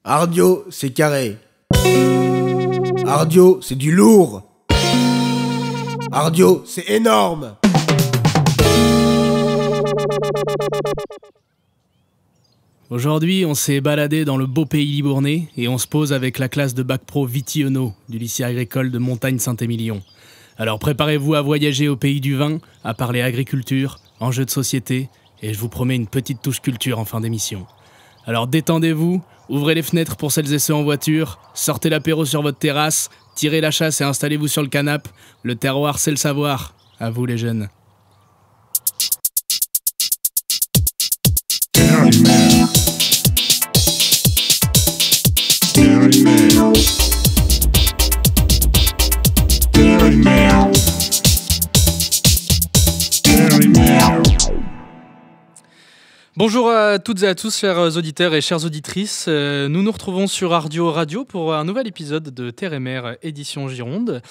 Ardio, c'est carré. Ardio, c'est du lourd. Ardio, c'est énorme. Aujourd'hui, on s'est baladé dans le beau pays libournais et on se pose avec la classe de bac pro Vitiono du lycée agricole de Montagne-Saint-Émilion. Alors préparez-vous à voyager au pays du vin, à parler agriculture, enjeux de société, et je vous promets une petite touche culture en fin d'émission. Alors détendez-vous, ouvrez les fenêtres pour celles et ceux en voiture, sortez l'apéro sur votre terrasse, tirez la chasse et installez-vous sur le canapé. Le terroir, c'est le savoir. À vous les jeunes. Bonjour à toutes et à tous, chers auditeurs et chères auditrices. Nous nous retrouvons sur Ardio Radio pour un nouvel épisode de Terre et Mer, édition Gironde.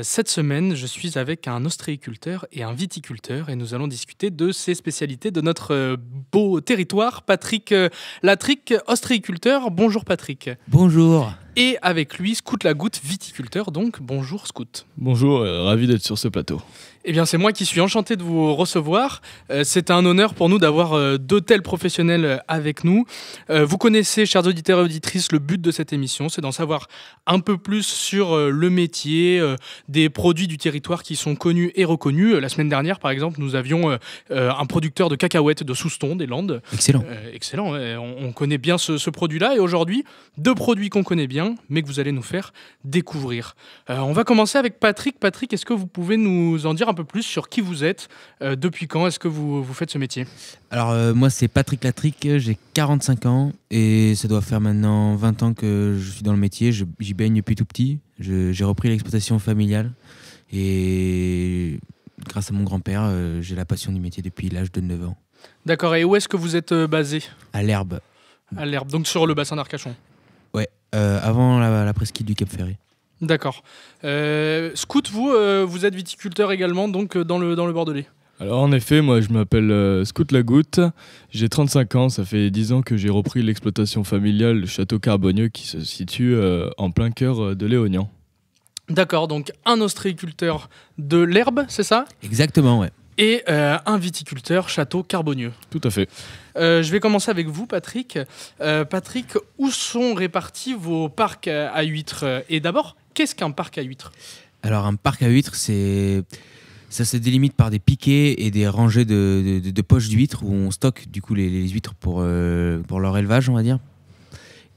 Cette semaine, je suis avec un ostréiculteur et un viticulteur et nous allons discuter de ces spécialités de notre beau territoire. Patrick Latric, ostréiculteur. Bonjour Patrick. Bonjour. Et avec lui, Scout Lagoutte, viticulteur. Donc, bonjour Scout. Bonjour, ravi d'être sur ce plateau. Eh bien, c'est moi qui suis enchanté de vous recevoir. C'est un honneur pour nous d'avoir deux tels professionnels avec nous. Vous connaissez, chers auditeurs et auditrices, le but de cette émission, c'est d'en savoir un peu plus sur le métier, des produits du territoire qui sont connus et reconnus. La semaine dernière, par exemple, nous avions un producteur de cacahuètes de Souston, des Landes. Excellent. Excellent, ouais. On connaît bien ce produit-là. Et aujourd'hui, deux produits qu'on connaît bien, mais que vous allez nous faire découvrir. On va commencer avec Patrick. Patrick, est-ce que vous pouvez nous en dire un peu plus sur qui vous êtes, depuis quand est-ce que vous faites ce métier? Alors moi c'est Patrick Latric, j'ai 45 ans et ça doit faire maintenant 20 ans que je suis dans le métier, j'y baigne depuis tout petit. J'ai repris l'exploitation familiale et grâce à mon grand-père, j'ai la passion du métier depuis l'âge de 9 ans. D'accord, et où est-ce que vous êtes basé? À l'Herbe. À l'Herbe, donc sur le bassin d'Arcachon. Ouais, avant la presqu'île du Cap Ferré. D'accord. Scout, vous êtes viticulteur également, donc dans le Bordelais. Alors en effet, moi je m'appelle Scout Lagoutte, j'ai 35 ans, ça fait 10 ans que j'ai repris l'exploitation familiale le château Carbonieux qui se situe en plein cœur de Léognan. D'accord, donc un ostréiculteur de l'Herbe, c'est ça? Exactement, ouais. Et un viticulteur château Carbonieux. Tout à fait. Je vais commencer avec vous, Patrick. Patrick, où sont répartis vos parcs à huîtres? Et d'abord, qu'est-ce qu'un parc à huîtres? Alors un parc à huîtres, ça se délimite par des piquets et des rangées de poches d'huîtres où on stocke du coup les huîtres pour leur élevage, on va dire.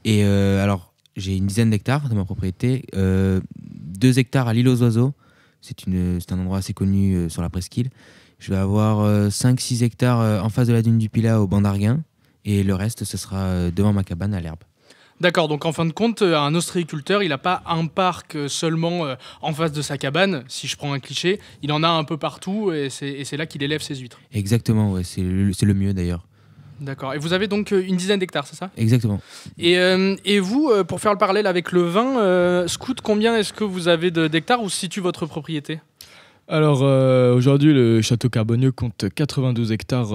Et alors j'ai une dizaine d'hectares de ma propriété, 2 hectares à l'île aux oiseaux, c'est un endroit assez connu sur la presqu'île. Je vais avoir 5-6 hectares en face de la dune du Pilat au banc d'Arguin et le reste ce sera devant ma cabane à l'Herbe. D'accord, donc en fin de compte, un ostréiculteur, il n'a pas un parc seulement en face de sa cabane, si je prends un cliché, il en a un peu partout et c'est là qu'il élève ses huîtres. Exactement, ouais, c'est le mieux d'ailleurs. D'accord, et vous avez donc une dizaine d'hectares, c'est ça? Exactement. Et vous, pour faire le parallèle avec le vin, Scout, combien est-ce que vous avez d'hectares, où se situe votre propriété? Alors aujourd'hui le château Carbonieux compte 92 hectares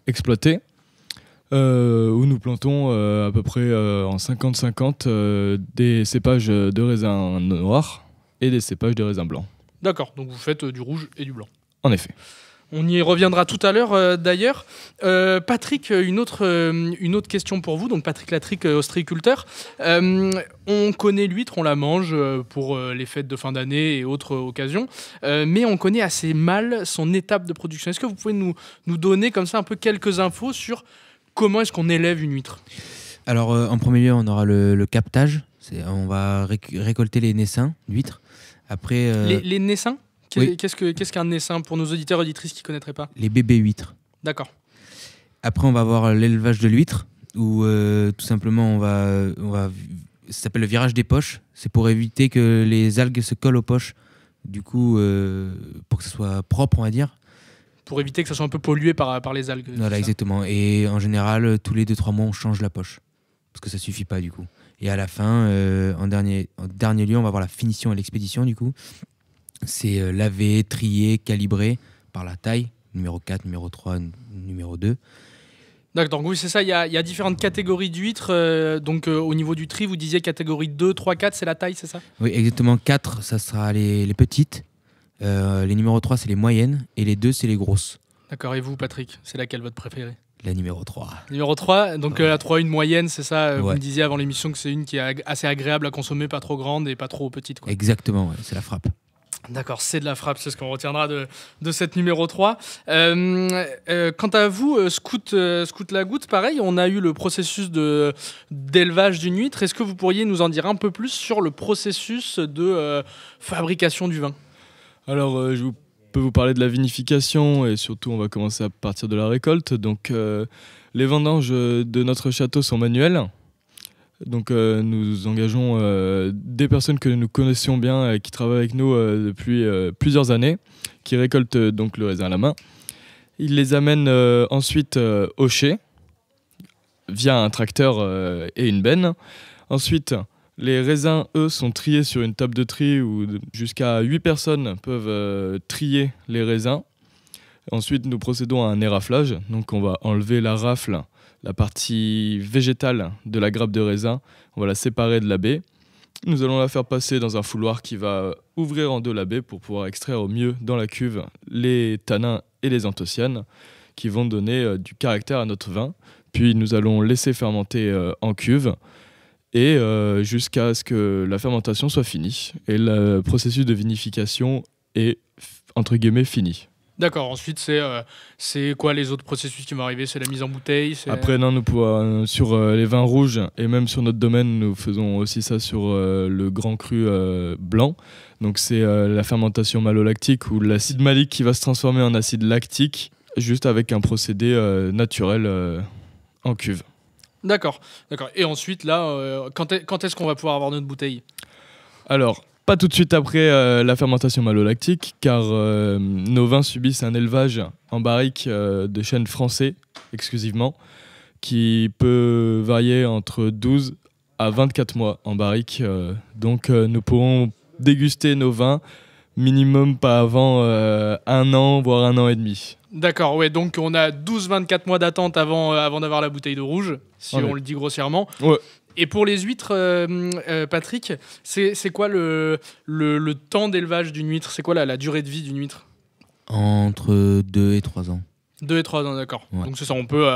exploités. Où nous plantons à peu près en 50-50 des cépages de raisin noir et des cépages de raisin blanc. D'accord, donc vous faites du rouge et du blanc. En effet. On y reviendra tout à l'heure d'ailleurs. Patrick, une autre question pour vous. Donc Patrick Latric, ostréiculteur. On connaît l'huître, on la mange pour les fêtes de fin d'année et autres occasions. Mais on connaît assez mal son étape de production. Est-ce que vous pouvez nous donner comme ça un peu quelques infos sur comment est-ce qu'on élève une huître? Alors en premier lieu, on aura le captage. On va récolter les naissins d'huîtres. Après, les naissins? Oui. Qu'est-ce qu'un naissin pour nos auditeurs et auditrices qui ne connaîtraient pas? Les bébés huîtres. D'accord. Après, on va avoir l'élevage de l'huître, où tout simplement, ça s'appelle le virage des poches. C'est pour éviter que les algues se collent aux poches. Du coup, pour que ce soit propre, on va dire. Pour éviter que ça soit un peu pollué par les algues. Voilà, exactement. Et en général, tous les 2-3 mois, on change la poche. Parce que ça ne suffit pas, du coup. Et à la fin, en dernier lieu, on va avoir la finition et l'expédition, du coup. C'est lavé, trié, calibré par la taille, numéro 4, numéro 3, numéro 2. D'accord, donc oui, c'est ça, il y a différentes catégories d'huîtres. Donc au niveau du tri, vous disiez catégorie 2, 3, 4, c'est la taille, c'est ça? Oui, exactement. 4, ça sera les petites. Les numéros 3, c'est les moyennes. Et les 2, c'est les grosses. D'accord, et vous, Patrick, c'est laquelle votre préférée? La numéro 3. Numéro 3, donc la 3, une moyenne, c'est ça? Vous Ouais. me disiez avant l'émission que c'est une qui est assez agréable à consommer, pas trop grande et pas trop petite, quoi. Exactement, ouais, c'est la frappe. D'accord, c'est de la frappe, c'est ce qu'on retiendra de cette numéro 3. Quant à vous, Scout Lagoutte, pareil, on a eu le processus d'élevage d'une huître. Est-ce que vous pourriez nous en dire un peu plus sur le processus de fabrication du vin? Alors, je peux vous parler de la vinification et surtout, on va commencer à partir de la récolte. Donc, les vendanges de notre château sont manuelles. Donc, nous engageons des personnes que nous connaissions bien et qui travaillent avec nous depuis plusieurs années, qui récoltent donc le raisin à la main. Ils les amènent ensuite au chai via un tracteur et une benne. Ensuite, les raisins, eux, sont triés sur une table de tri où jusqu'à 8 personnes peuvent trier les raisins. Ensuite, nous procédons à un éraflage. Donc, on va enlever la rafle, la partie végétale de la grappe de raisin. On va la séparer de la baie. Nous allons la faire passer dans un fouloir qui va ouvrir en deux la baie pour pouvoir extraire au mieux dans la cuve les tanins et les anthocyanes qui vont donner du caractère à notre vin. Puis, nous allons laisser fermenter en cuve et jusqu'à ce que la fermentation soit finie. Et le processus de vinification est, entre guillemets, fini. D'accord, ensuite c'est quoi les autres processus qui vont arriver? C'est la mise en bouteille? Après, non, nous pouvons, sur les vins rouges et même sur notre domaine, nous faisons aussi ça sur le grand cru blanc. Donc c'est la fermentation malolactique ou l'acide malique qui va se transformer en acide lactique juste avec un procédé naturel en cuve. D'accord. Et ensuite, là, quand est-ce qu'on va pouvoir avoir notre bouteille? Alors, pas tout de suite après la fermentation malolactique, car nos vins subissent un élevage en barrique de chêne français exclusivement, qui peut varier entre 12 à 24 mois en barrique. Donc nous pourrons déguster nos vins minimum pas avant 1 an, voire 1 an et demi. D'accord, ouais, donc on a 12-24 mois d'attente avant d'avoir la bouteille de rouge, si Ouais. on le dit grossièrement. Ouais. Et pour les huîtres, Patrick, c'est quoi le temps d'élevage d'une huître? C'est quoi la durée de vie d'une huître? Entre 2 et 3 ans. 2 et 3 ans, d'accord. Ouais. Donc c'est ça, on peut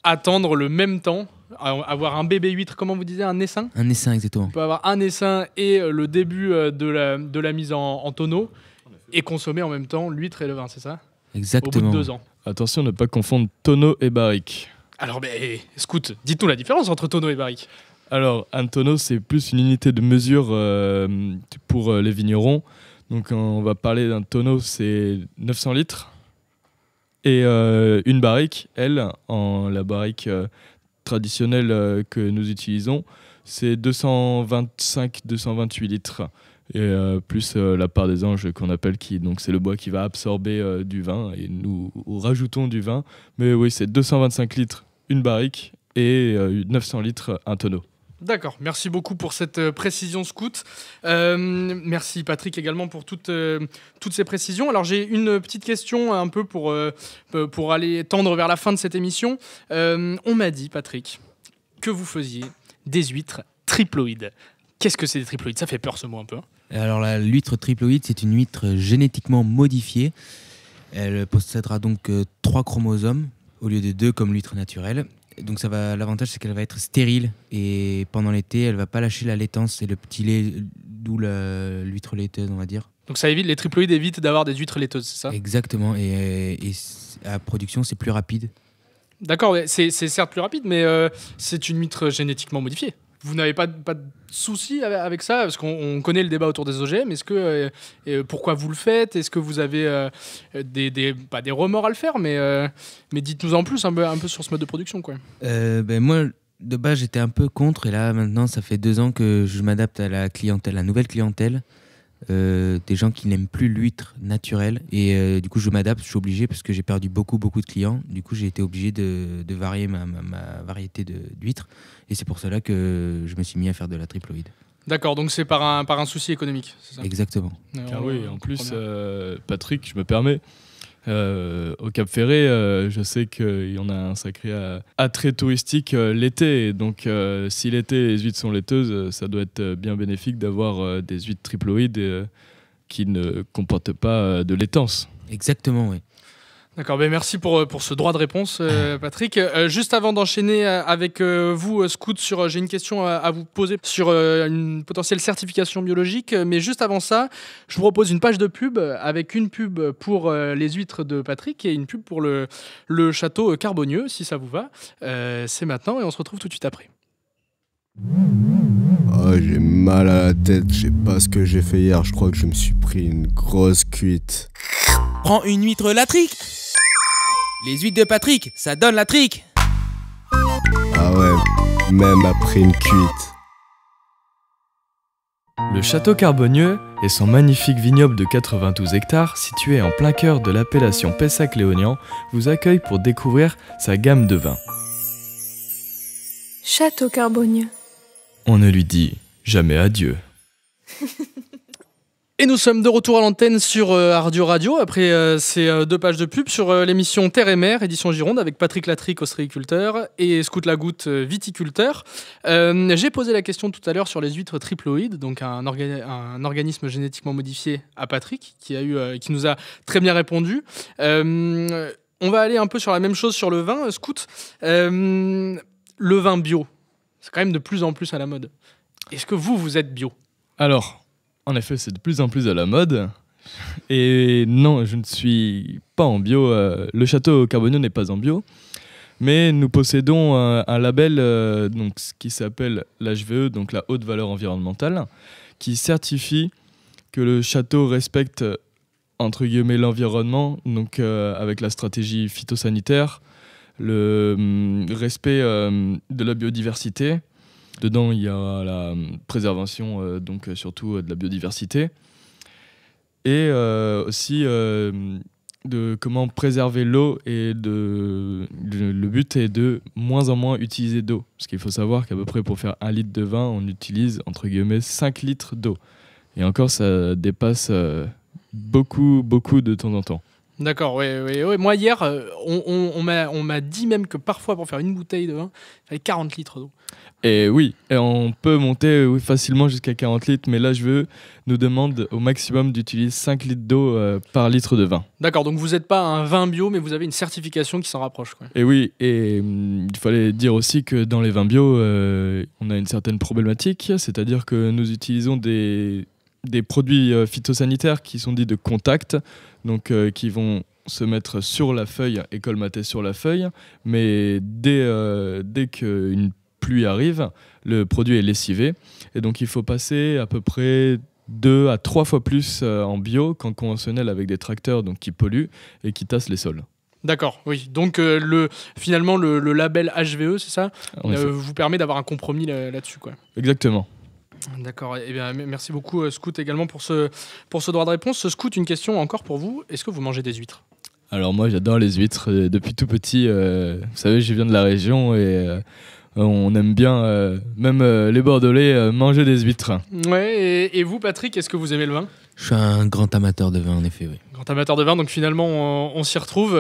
attendre le même temps, avoir un bébé huître, comment vous disiez, un essaim? Un essaim, exactement. On peut avoir un essaim et le début de la mise en tonneau et consommer en même temps l'huître et le vin, c'est ça? Au bout Exactement. de 2 ans. Attention, ne pas confondre tonneau et barrique. Alors, Scout, dites-nous la différence entre tonneau et barrique. Alors, un tonneau, c'est plus une unité de mesure pour les vignerons. Donc, on va parler d'un tonneau, c'est 900 litres. Et une barrique, elle, la barrique traditionnelle que nous utilisons, c'est 225-228 litres. Et plus la part des anges qu'on appelle, donc c'est le bois qui va absorber du vin et nous rajoutons du vin. Mais oui, c'est 225 litres une barrique et 900 litres un tonneau. D'accord, merci beaucoup pour cette précision, Scout. Merci Patrick également pour toutes ces précisions. Alors j'ai une petite question un peu pour aller tendre vers la fin de cette émission. On m'a dit, Patrick, que vous faisiez des huîtres triploïdes. Qu'est-ce que c'est des triploïdes? Ça fait peur ce mot un peu. Alors l'huître triploïde, c'est une huître génétiquement modifiée. Elle possédera donc 3 chromosomes au lieu de 2 comme l'huître naturelle. Donc l'avantage, c'est qu'elle va être stérile et pendant l'été, elle va pas lâcher la laitance et le petit lait, d'où l'huître laiteuse, on va dire. Donc ça évite, les triploïdes évitent d'avoir des huîtres laiteuses, c'est ça? Exactement, et à la production, c'est plus rapide. D'accord, ouais, c'est certes plus rapide, mais c'est une huître génétiquement modifiée. Vous n'avez pas de soucis avec ça? Parce qu'on connaît le débat autour des OGM. Est-ce que, pourquoi vous le faites? Est-ce que vous avez pas des remords à le faire, mais dites-nous en plus un peu sur ce mode de production, quoi. Moi, de base, j'étais un peu contre, et là, maintenant, ça fait 2 ans que je m'adapte à la clientèle, la nouvelle clientèle. Des gens qui n'aiment plus l'huître naturelle, et du coup je m'adapte, je suis obligé parce que j'ai perdu beaucoup de clients. Du coup j'ai été obligé de varier ma variété d'huîtres, et c'est pour cela que je me suis mis à faire de la triploïde. D'accord, donc c'est par un souci économique, c'est ça? Exactement. Car oui, en plus, Patrick, je me permets, Au Cap Ferré, je sais qu'il y en a un sacré attrait touristique l'été. Donc, si l'été les huîtres sont laiteuses, ça doit être bien bénéfique d'avoir des huîtres triploïdes qui ne comportent pas de laitance. Exactement, oui. D'accord, merci pour ce droit de réponse, Patrick. Juste avant d'enchaîner avec vous, Scout, j'ai une question à vous poser sur une potentielle certification biologique. Mais juste avant ça, je vous propose une page de pub avec une pub pour les huîtres de Patrick et une pub pour le château Carbonieux, si ça vous va. C'est maintenant et on se retrouve tout de suite après. Oh, j'ai mal à la tête, je sais pas ce que j'ai fait hier, je crois que je me suis pris une grosse cuite. Prends une huître latrique. Les huîtres de Patrick, ça donne la trique. Ah ouais, même après une cuite. Le château Carbonieux et son magnifique vignoble de 92 hectares, situé en plein cœur de l'appellation Pessac-Léognan, vous accueille pour découvrir sa gamme de vins. Château Carbonieux. On ne lui dit jamais adieu. Et nous sommes de retour à l'antenne sur Ardio Radio, après ces 2 pages de pub sur l'émission Terre et Mer, édition Gironde, avec Patrick Latric, ostréiculteur, et Scout Lagoutte, viticulteur. J'ai posé la question tout à l'heure sur les huîtres triploïdes, donc un organisme génétiquement modifié à Patrick, qui nous a très bien répondu. On va aller un peu sur la même chose sur le vin, Scout. Le vin bio, c'est quand même de plus en plus à la mode. Est-ce que vous êtes bio ? Alors, en effet, c'est de plus en plus à la mode. Et non, je ne suis pas en bio. Le château Carbonieux n'est pas en bio. Mais nous possédons un label qui s'appelle l'HVE, donc la haute valeur environnementale, qui certifie que le château respecte, entre guillemets, l'environnement, donc avec la stratégie phytosanitaire, le respect de la biodiversité. Dedans, il y a la préservation, donc surtout de la biodiversité. Et aussi de comment préserver l'eau. Et le but est de moins en moins utiliser d'eau. Parce qu'il faut savoir qu'à peu près pour faire 1 litre de vin, on utilise, entre guillemets, 5 litres d'eau. Et encore, ça dépasse beaucoup de temps en temps. D'accord, ouais. Moi, hier, on m'a dit même que parfois, pour faire une bouteille de vin, il fallait 40 litres d'eau. Et oui, et on peut monter facilement jusqu'à 40 litres, mais l'HVE nous demande au maximum d'utiliser 5 litres d'eau par litre de vin. D'accord, donc vous n'êtes pas un vin bio, mais vous avez une certification qui s'en rapproche, quoi. Et oui, et il fallait dire aussi que dans les vins bio, on a une certaine problématique, c'est-à-dire que nous utilisons des produits phytosanitaires qui sont dits de contact, donc qui vont se mettre sur la feuille et colmater sur la feuille, mais dès qu'une pluie arrive, le produit est lessivé, et donc il faut passer à peu près 2 à 3 fois plus en bio qu'en conventionnel avec des tracteurs donc, qui polluent et qui tassent les sols. D'accord, oui. Donc finalement le label HVE, c'est ça, vous permet d'avoir un compromis là-dessus, quoi. Exactement. D'accord, eh bien, merci beaucoup Scout également pour ce droit de réponse. Scout, une question encore pour vous, est-ce que vous mangez des huîtres ? Alors moi j'adore les huîtres, depuis tout petit, vous savez je viens de la région et on aime bien, même les Bordelais, manger des huîtres. Ouais, et vous Patrick, est-ce que vous aimez le vin ? Je suis un grand amateur de vin, en effet, oui. Grand amateur de vin, donc finalement on s'y retrouve.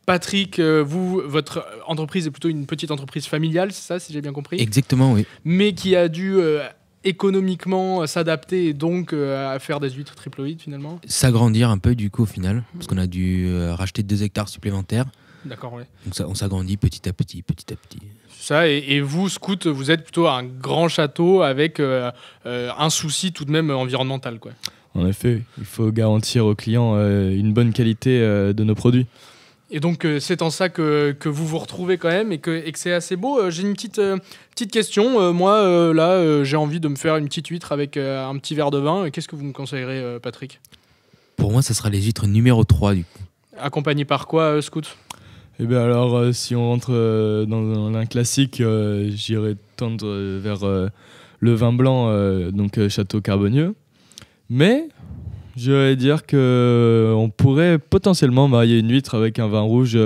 Patrick, votre entreprise est plutôt une petite entreprise familiale, c'est ça, si j'ai bien compris ? Exactement, oui. Mais qui a dû économiquement s'adapter et donc à faire des huîtres triploïdes finalement ? S'agrandir un peu du coup au final, parce qu'on a dû racheter 2 hectares supplémentaires. D'accord, ouais. Donc ça, on s'agrandit petit à petit. Ça, et vous, Scout, vous êtes plutôt un grand château avec un souci tout de même environnemental, quoi. En effet, il faut garantir aux clients une bonne qualité de nos produits. Et donc, c'est en ça que vous vous retrouvez quand même et que c'est assez beau. J'ai une petite question. Moi, là, j'ai envie de me faire une petite huître avec un petit verre de vin. Qu'est-ce que vous me conseillerez, Patrick ? Pour moi, ça sera les huîtres numéro 3, du coup. Accompagné par quoi, Scout ? Eh bien alors, si on rentre dans un classique, j'irais tendre vers le vin blanc, donc Château Carbonieux. Mais je vais dire qu'on pourrait potentiellement marier une huître avec un vin rouge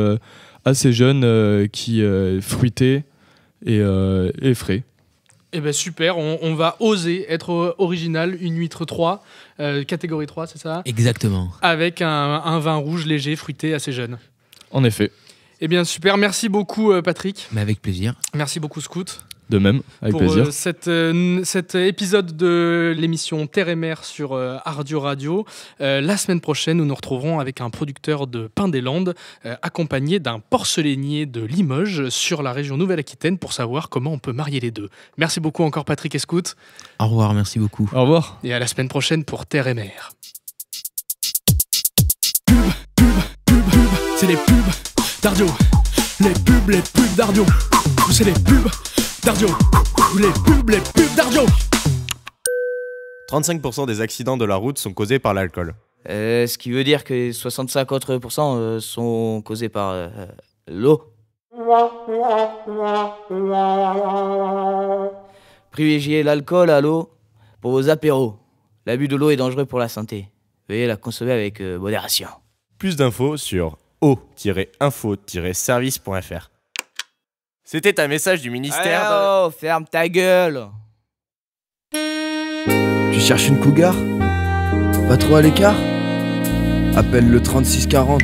assez jeune, qui est fruité et frais. Eh ben super, on va oser être original, une huître 3, catégorie 3, c'est ça? Exactement. Avec un vin rouge léger, fruité, assez jeune. En effet. Eh bien super, merci beaucoup Patrick. Mais avec plaisir. Merci beaucoup Scout. De même, avec pour plaisir. cet épisode de l'émission Terre et Mer sur Ardio Radio. La semaine prochaine, nous nous retrouverons avec un producteur de pain des Landes accompagné d'un porcelainier de Limoges sur la région Nouvelle-Aquitaine pour savoir comment on peut marier les deux. Merci beaucoup encore Patrick et Scout. Au revoir, merci beaucoup. Au revoir. Et à la semaine prochaine pour Terre et Mer. C'est les pubs d'Ardio. Les pubs d'Ardio. C'est les pubs d'Ardio. Les pubs d'Ardio. 35% des accidents de la route sont causés par l'alcool. Ce qui veut dire que 65 autres % sont causés par l'eau. Privilégiez l'alcool à l'eau pour vos apéros. L'abus de l'eau est dangereux pour la santé. Veuillez la consommer avec modération. Plus d'infos sur o-info-service.fr. C'était un message du ministère Oh, ferme ta gueule! Tu cherches une cougar? Pas trop à l'écart? Appelle le 3640.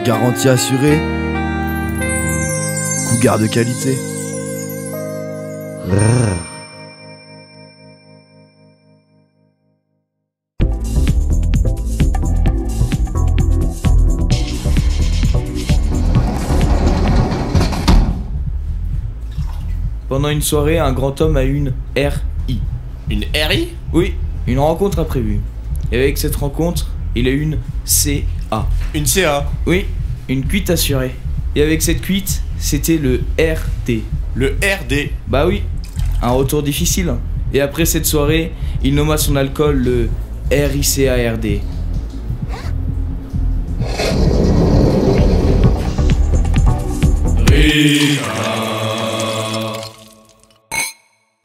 Garantie assurée. Cougar de qualité. Pendant une soirée, un grand homme a une RI. Une RI? Oui, une rencontre imprévue. Et avec cette rencontre, il a une CA. Une CA? Oui, une cuite assurée. Et avec cette cuite, c'était le RD. Le RD? Bah oui, un retour difficile. Et après cette soirée, il nomma son alcool le RICARD.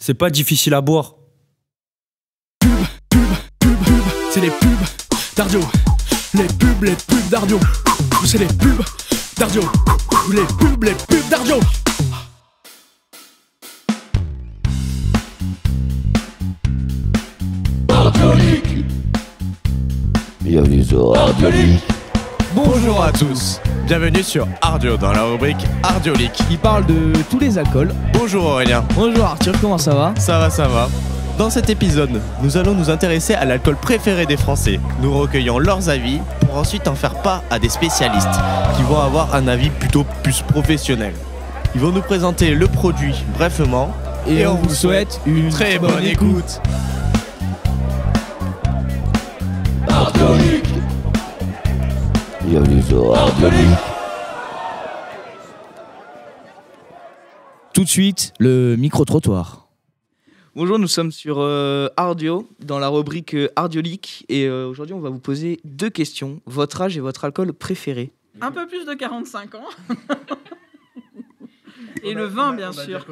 C'est pas difficile à boire. C'est les pubs d'Ardio. Les pubs d'Ardio. C'est les pubs d'Ardio. Les pubs d'Ardio. Bienvenue sur Ardiolique. Bonjour à tous. Bienvenue sur Ardio dans la rubrique Ardiolique. Qui parle de tous les alcools. Bonjour Aurélien. Bonjour Arthur, comment ça va? Ça va. Dans cet épisode, nous allons nous intéresser à l'alcool préféré des Français. Nous recueillons leurs avis pour ensuite en faire part à des spécialistes qui vont avoir un avis plutôt plus professionnel. Ils vont nous présenter le produit brièvement et on vous souhaite une très bonne écoute. Ardiolique. Bienvenue sur Ardiolique. Tout de suite, le micro-trottoir. Bonjour, nous sommes sur Ardio, dans la rubrique Ardiolique. Et aujourd'hui, on va vous poser 2 questions. Votre âge et votre alcool préféré. Un peu plus de 45 ans. Et le vin, bien sûr.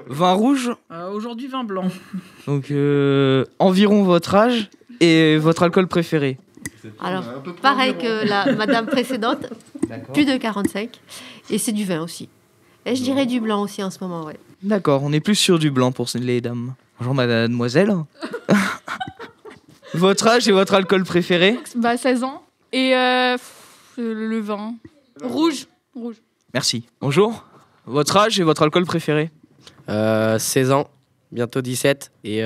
Vin rouge. Aujourd'hui, vin blanc. Donc, environ votre âge et votre alcool préféré. Alors, pareil que la madame précédente, plus de 45. Et c'est du vin aussi. Et je dirais du blanc aussi en ce moment, ouais. D'accord, on est plus sur du blanc pour les dames. Bonjour mademoiselle. Votre âge et votre alcool préféré? 16 ans. Et le vin. Rouge. Merci. Bonjour. Votre âge et votre alcool préféré? 16 ans, bientôt 17. Et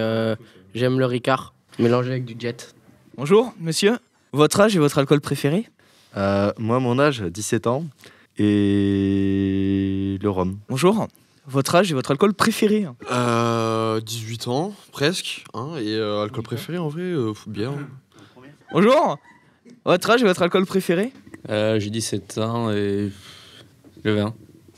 j'aime le Ricard, mélangé avec du Jet. Bonjour, monsieur. Votre âge et votre alcool préféré? Moi, mon âge, 17 ans. Et le rhum. Bonjour. Votre âge et votre alcool préféré? 18 ans, presque. Et alcool préféré, en vrai, bière. Bonjour. Votre âge et votre alcool préféré? J'ai 17 ans et le vin.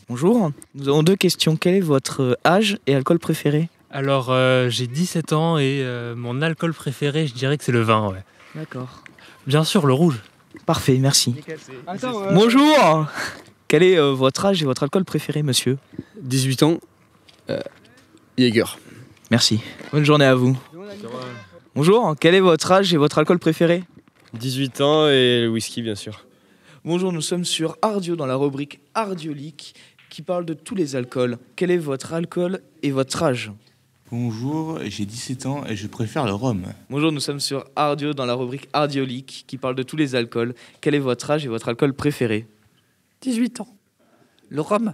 Bonjour. Nous avons 2 questions. Quel est votre âge et alcool préféré? Alors, j'ai 17 ans et mon alcool préféré, je dirais que c'est le vin, ouais. D'accord. Bien sûr, le rouge. Parfait, merci. Bonjour. Quel est votre âge et votre alcool préféré, monsieur? 18 ans, Jäger. Merci. Bonne journée à vous. Bonjour, quel est votre âge et votre alcool préféré? 18 ans et le whisky, bien sûr. Bonjour, nous sommes sur Ardio dans la rubrique Ardiolique qui parle de tous les alcools. Quel est votre alcool et votre âge? Bonjour, j'ai 17 ans et je préfère le rhum. Bonjour, nous sommes sur Ardio dans la rubrique Ardiolique qui parle de tous les alcools. Quel est votre âge et votre alcool préféré? 18 ans. Le rhum.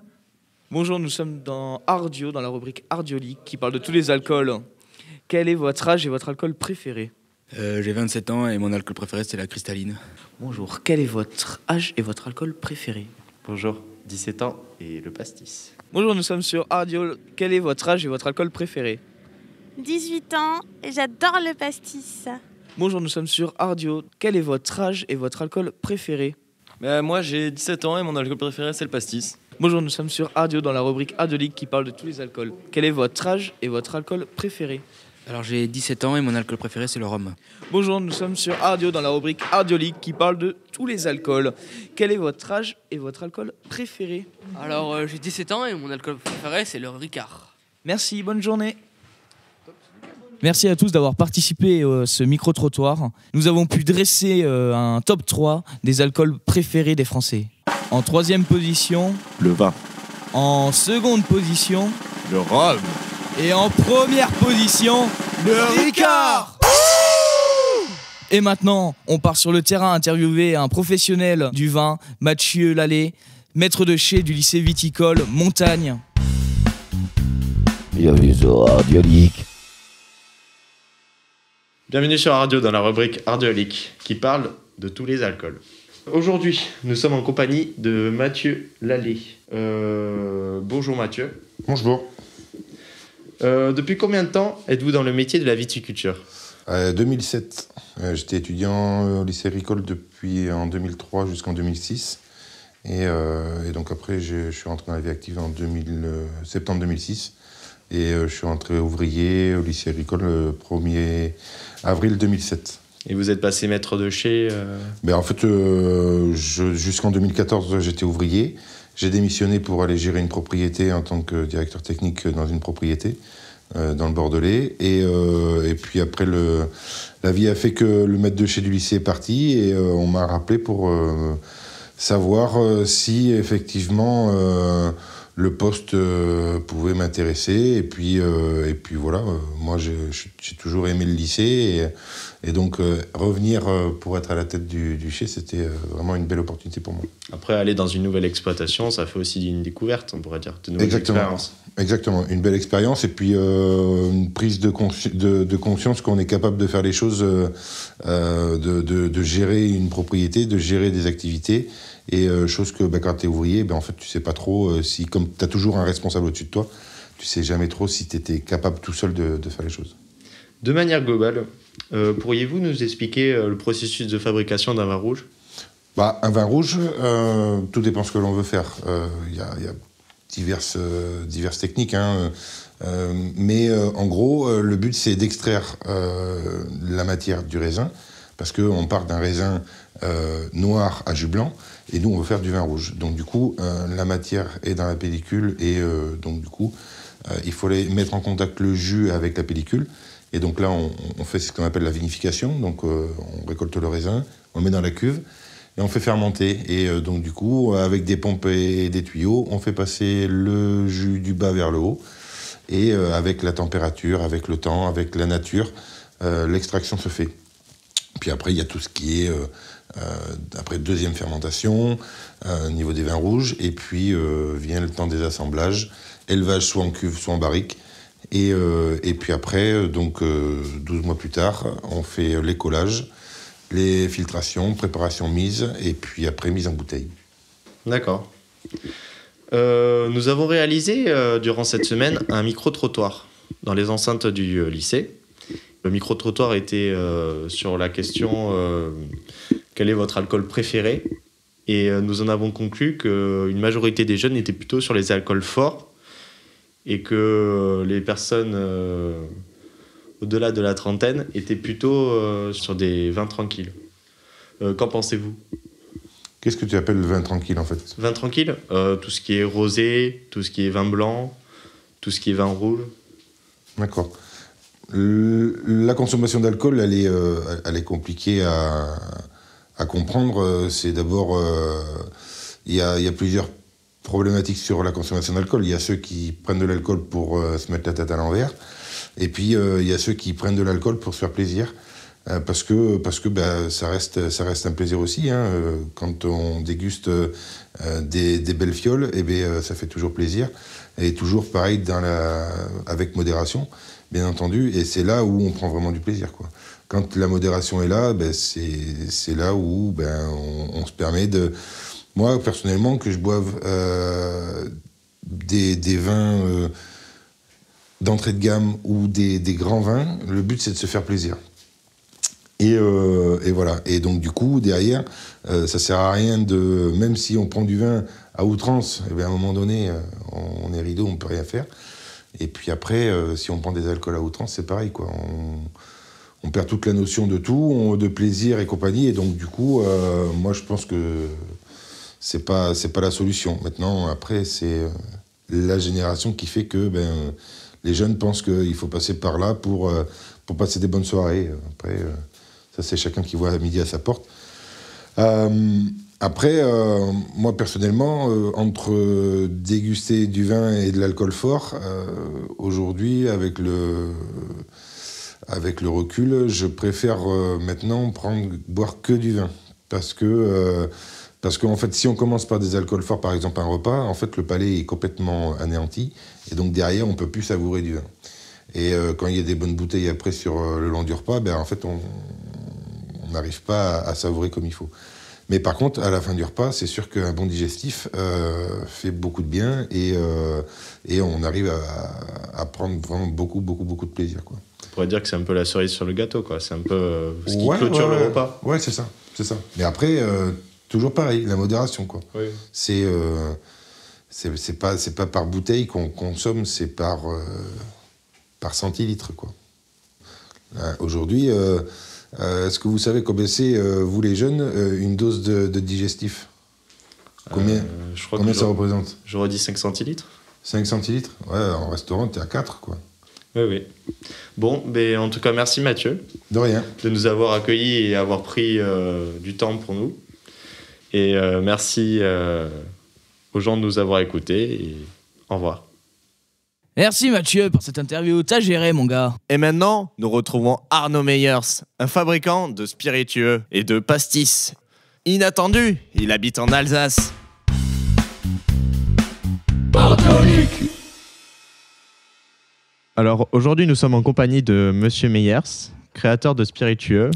Bonjour, nous sommes dans Ardio dans la rubrique Ardiolique qui parle de tous les alcools. Quel est votre âge et votre alcool préféré? J'ai 27 ans et mon alcool préféré c'est la cristalline. Bonjour, quel est votre âge et votre alcool préféré? Bonjour, 17 ans et le pastis. Bonjour, nous sommes sur Ardio. Quel est votre âge et votre alcool préféré? 18 ans et j'adore le pastis. Bonjour, nous sommes sur Ardio. Quel est votre âge et votre alcool préféré? Moi j'ai 17 ans et mon alcool préféré c'est le pastis. Bonjour, nous sommes sur Ardio dans la rubrique Ardiolique qui parle de tous les alcools. Quel est votre âge et votre alcool préféré? Alors j'ai 17 ans et mon alcool préféré c'est le rhum. Bonjour, nous sommes sur Ardio dans la rubrique Ardiolique qui parle de tous les alcools. Quel est votre âge et votre alcool préféré? Alors j'ai 17 ans et mon alcool préféré c'est le Ricard. Merci, bonne journée. Merci à tous d'avoir participé à ce micro-trottoir. Nous avons pu dresser un top 3 des alcools préférés des Français. En troisième position, le vin. En seconde position, le rhum. Et en première position, le Ricard. Et maintenant, on part sur le terrain interviewer un professionnel du vin, Mathieu Lallet, maître de chai du lycée viticole Montagne. Bienvenue sur Ardiolique. Bienvenue sur Ardio dans la rubrique Ardiolique qui parle de tous les alcools. Aujourd'hui, nous sommes en compagnie de Mathieu Lallet. Bonjour Mathieu. Bonjour. Depuis combien de temps êtes-vous dans le métier de la viticulture? 2007. J'étais étudiant au lycée agricole depuis en 2003 jusqu'en 2006. Et donc après, je suis rentré dans la vie active en septembre 2006. Et je suis rentré ouvrier au lycée agricole le 1er avril 2007. Et vous êtes passé maître de chai En fait, jusqu'en 2014, j'étais ouvrier. J'ai démissionné pour aller gérer une propriété en tant que directeur technique dans une propriété dans le Bordelais. Et puis après, la vie a fait que le maître de chai du lycée est parti et on m'a rappelé pour savoir si effectivement le poste pouvait m'intéresser. Et puis voilà, moi j'ai toujours aimé le lycée et donc revenir pour être à la tête du chai, c'était vraiment une belle opportunité pour moi. Après, aller dans une nouvelle exploitation, ça fait aussi une découverte, on pourrait dire, de nouvelles expériences. Exactement, une belle expérience et puis une prise de conscience qu'on est capable de faire les choses, de gérer une propriété, de gérer des activités. Et chose que quand tu es ouvrier, en fait, tu sais pas trop si, comme tu as toujours un responsable au-dessus de toi, tu sais jamais trop si tu étais capable tout seul de faire les choses. De manière globale, pourriez-vous nous expliquer le processus de fabrication d'un vin rouge? Un vin rouge, tout dépend ce que l'on veut faire. Il y a diverses techniques, mais en gros, le but c'est d'extraire la matière du raisin, parce qu'on part d'un raisin noir à jus blanc, et nous on veut faire du vin rouge. Donc du coup, la matière est dans la pellicule, et donc du coup, il faut mettre en contact le jus avec la pellicule. Et donc là, on fait ce qu'on appelle la vinification. Donc on récolte le raisin, on le met dans la cuve, et on fait fermenter. Et donc du coup, avec des pompes et des tuyaux, on fait passer le jus du bas vers le haut. Et avec la température, avec le temps, avec la nature, l'extraction se fait. Puis après, il y a tout ce qui est après deuxième fermentation, au niveau des vins rouges. Et puis vient le temps des assemblages, élevage soit en cuve, soit en barrique. Et puis après, donc 12 mois plus tard, on fait l'écolage, les filtrations, préparation, mise, et puis après mise en bouteille. D'accord. Nous avons réalisé durant cette semaine un micro-trottoir dans les enceintes du lycée. Le micro-trottoir était sur la question quel est votre alcool préféré? Et nous en avons conclu qu'une majorité des jeunes étaient plutôt sur les alcools forts et que les personnes au-delà de la trentaine étaient plutôt sur des vins tranquilles. Qu'en pensez-vous? Qu'est-ce que tu appelles le vin tranquille en fait? Vin tranquille, tout ce qui est rosé, tout ce qui est vin blanc, tout ce qui est vin rouge. D'accord. La consommation d'alcool, elle est compliquée à comprendre. C'est d'abord, il y a plusieurs problématique sur la consommation d'alcool. Il y a ceux qui prennent de l'alcool pour se mettre la tête à l'envers, et puis il y a ceux qui prennent de l'alcool pour se faire plaisir, parce que ça reste un plaisir aussi. Quand on déguste des belles fioles, ça fait toujours plaisir, et toujours pareil avec modération, bien entendu, et c'est là où on prend vraiment du plaisir, quoi. Quand la modération est là, c'est là où on se permet de... Moi, personnellement, que je boive des vins d'entrée de gamme ou des grands vins, le but, c'est de se faire plaisir. Et voilà. Et donc, du coup, derrière, ça sert à rien de... Même si on prend du vin à outrance, à un moment donné, on est rideau, on ne peut rien faire. Et puis après, si on prend des alcools à outrance, c'est pareil, quoi. On perd toute la notion de tout, de plaisir et compagnie. Et donc, du coup, moi, je pense que c'est pas la solution. Maintenant, après, c'est la génération qui fait que les jeunes pensent qu'il faut passer par là pour passer des bonnes soirées. Après, ça, c'est chacun qui voit à midi à sa porte. Après, moi, personnellement, entre déguster du vin et de l'alcool fort, aujourd'hui, avec le recul, je préfère maintenant boire que du vin. Parce qu'en fait, si on commence par des alcools forts, par exemple un repas, en fait, le palais est complètement anéanti. Et donc, derrière, on ne peut plus savourer du vin. Et quand il y a des bonnes bouteilles après sur le long du repas, en fait, on n'arrive pas à savourer comme il faut. Mais par contre, à la fin du repas, c'est sûr qu'un bon digestif fait beaucoup de bien et on arrive à prendre vraiment beaucoup de plaisir, quoi. On pourrait dire que c'est un peu la cerise sur le gâteau, quoi. C'est un peu ce qui clôture le repas. Ouais, c'est ça. Mais après, toujours pareil, la modération, quoi. Oui. C'est pas par bouteille qu'on consomme, c'est par centilitre, quoi. Aujourd'hui, est-ce que vous savez combien c'est, vous les jeunes, une dose de digestif? Combien ça représente? J'aurais dit 5 centilitres. 5 centilitres? Ouais, en restaurant, t'es à 4, quoi. Oui. Bon, en tout cas, merci Mathieu. De rien. De nous avoir accueillis et avoir pris du temps pour nous. Et merci aux gens de nous avoir écoutés. Et au revoir. Merci Mathieu pour cette interview, t'as géré mon gars. Et maintenant, nous retrouvons Arnaud Meyers, un fabricant de spiritueux et de pastis. Inattendu, il habite en Alsace. Alors aujourd'hui, nous sommes en compagnie de Monsieur Meyers, créateur de spiritueux.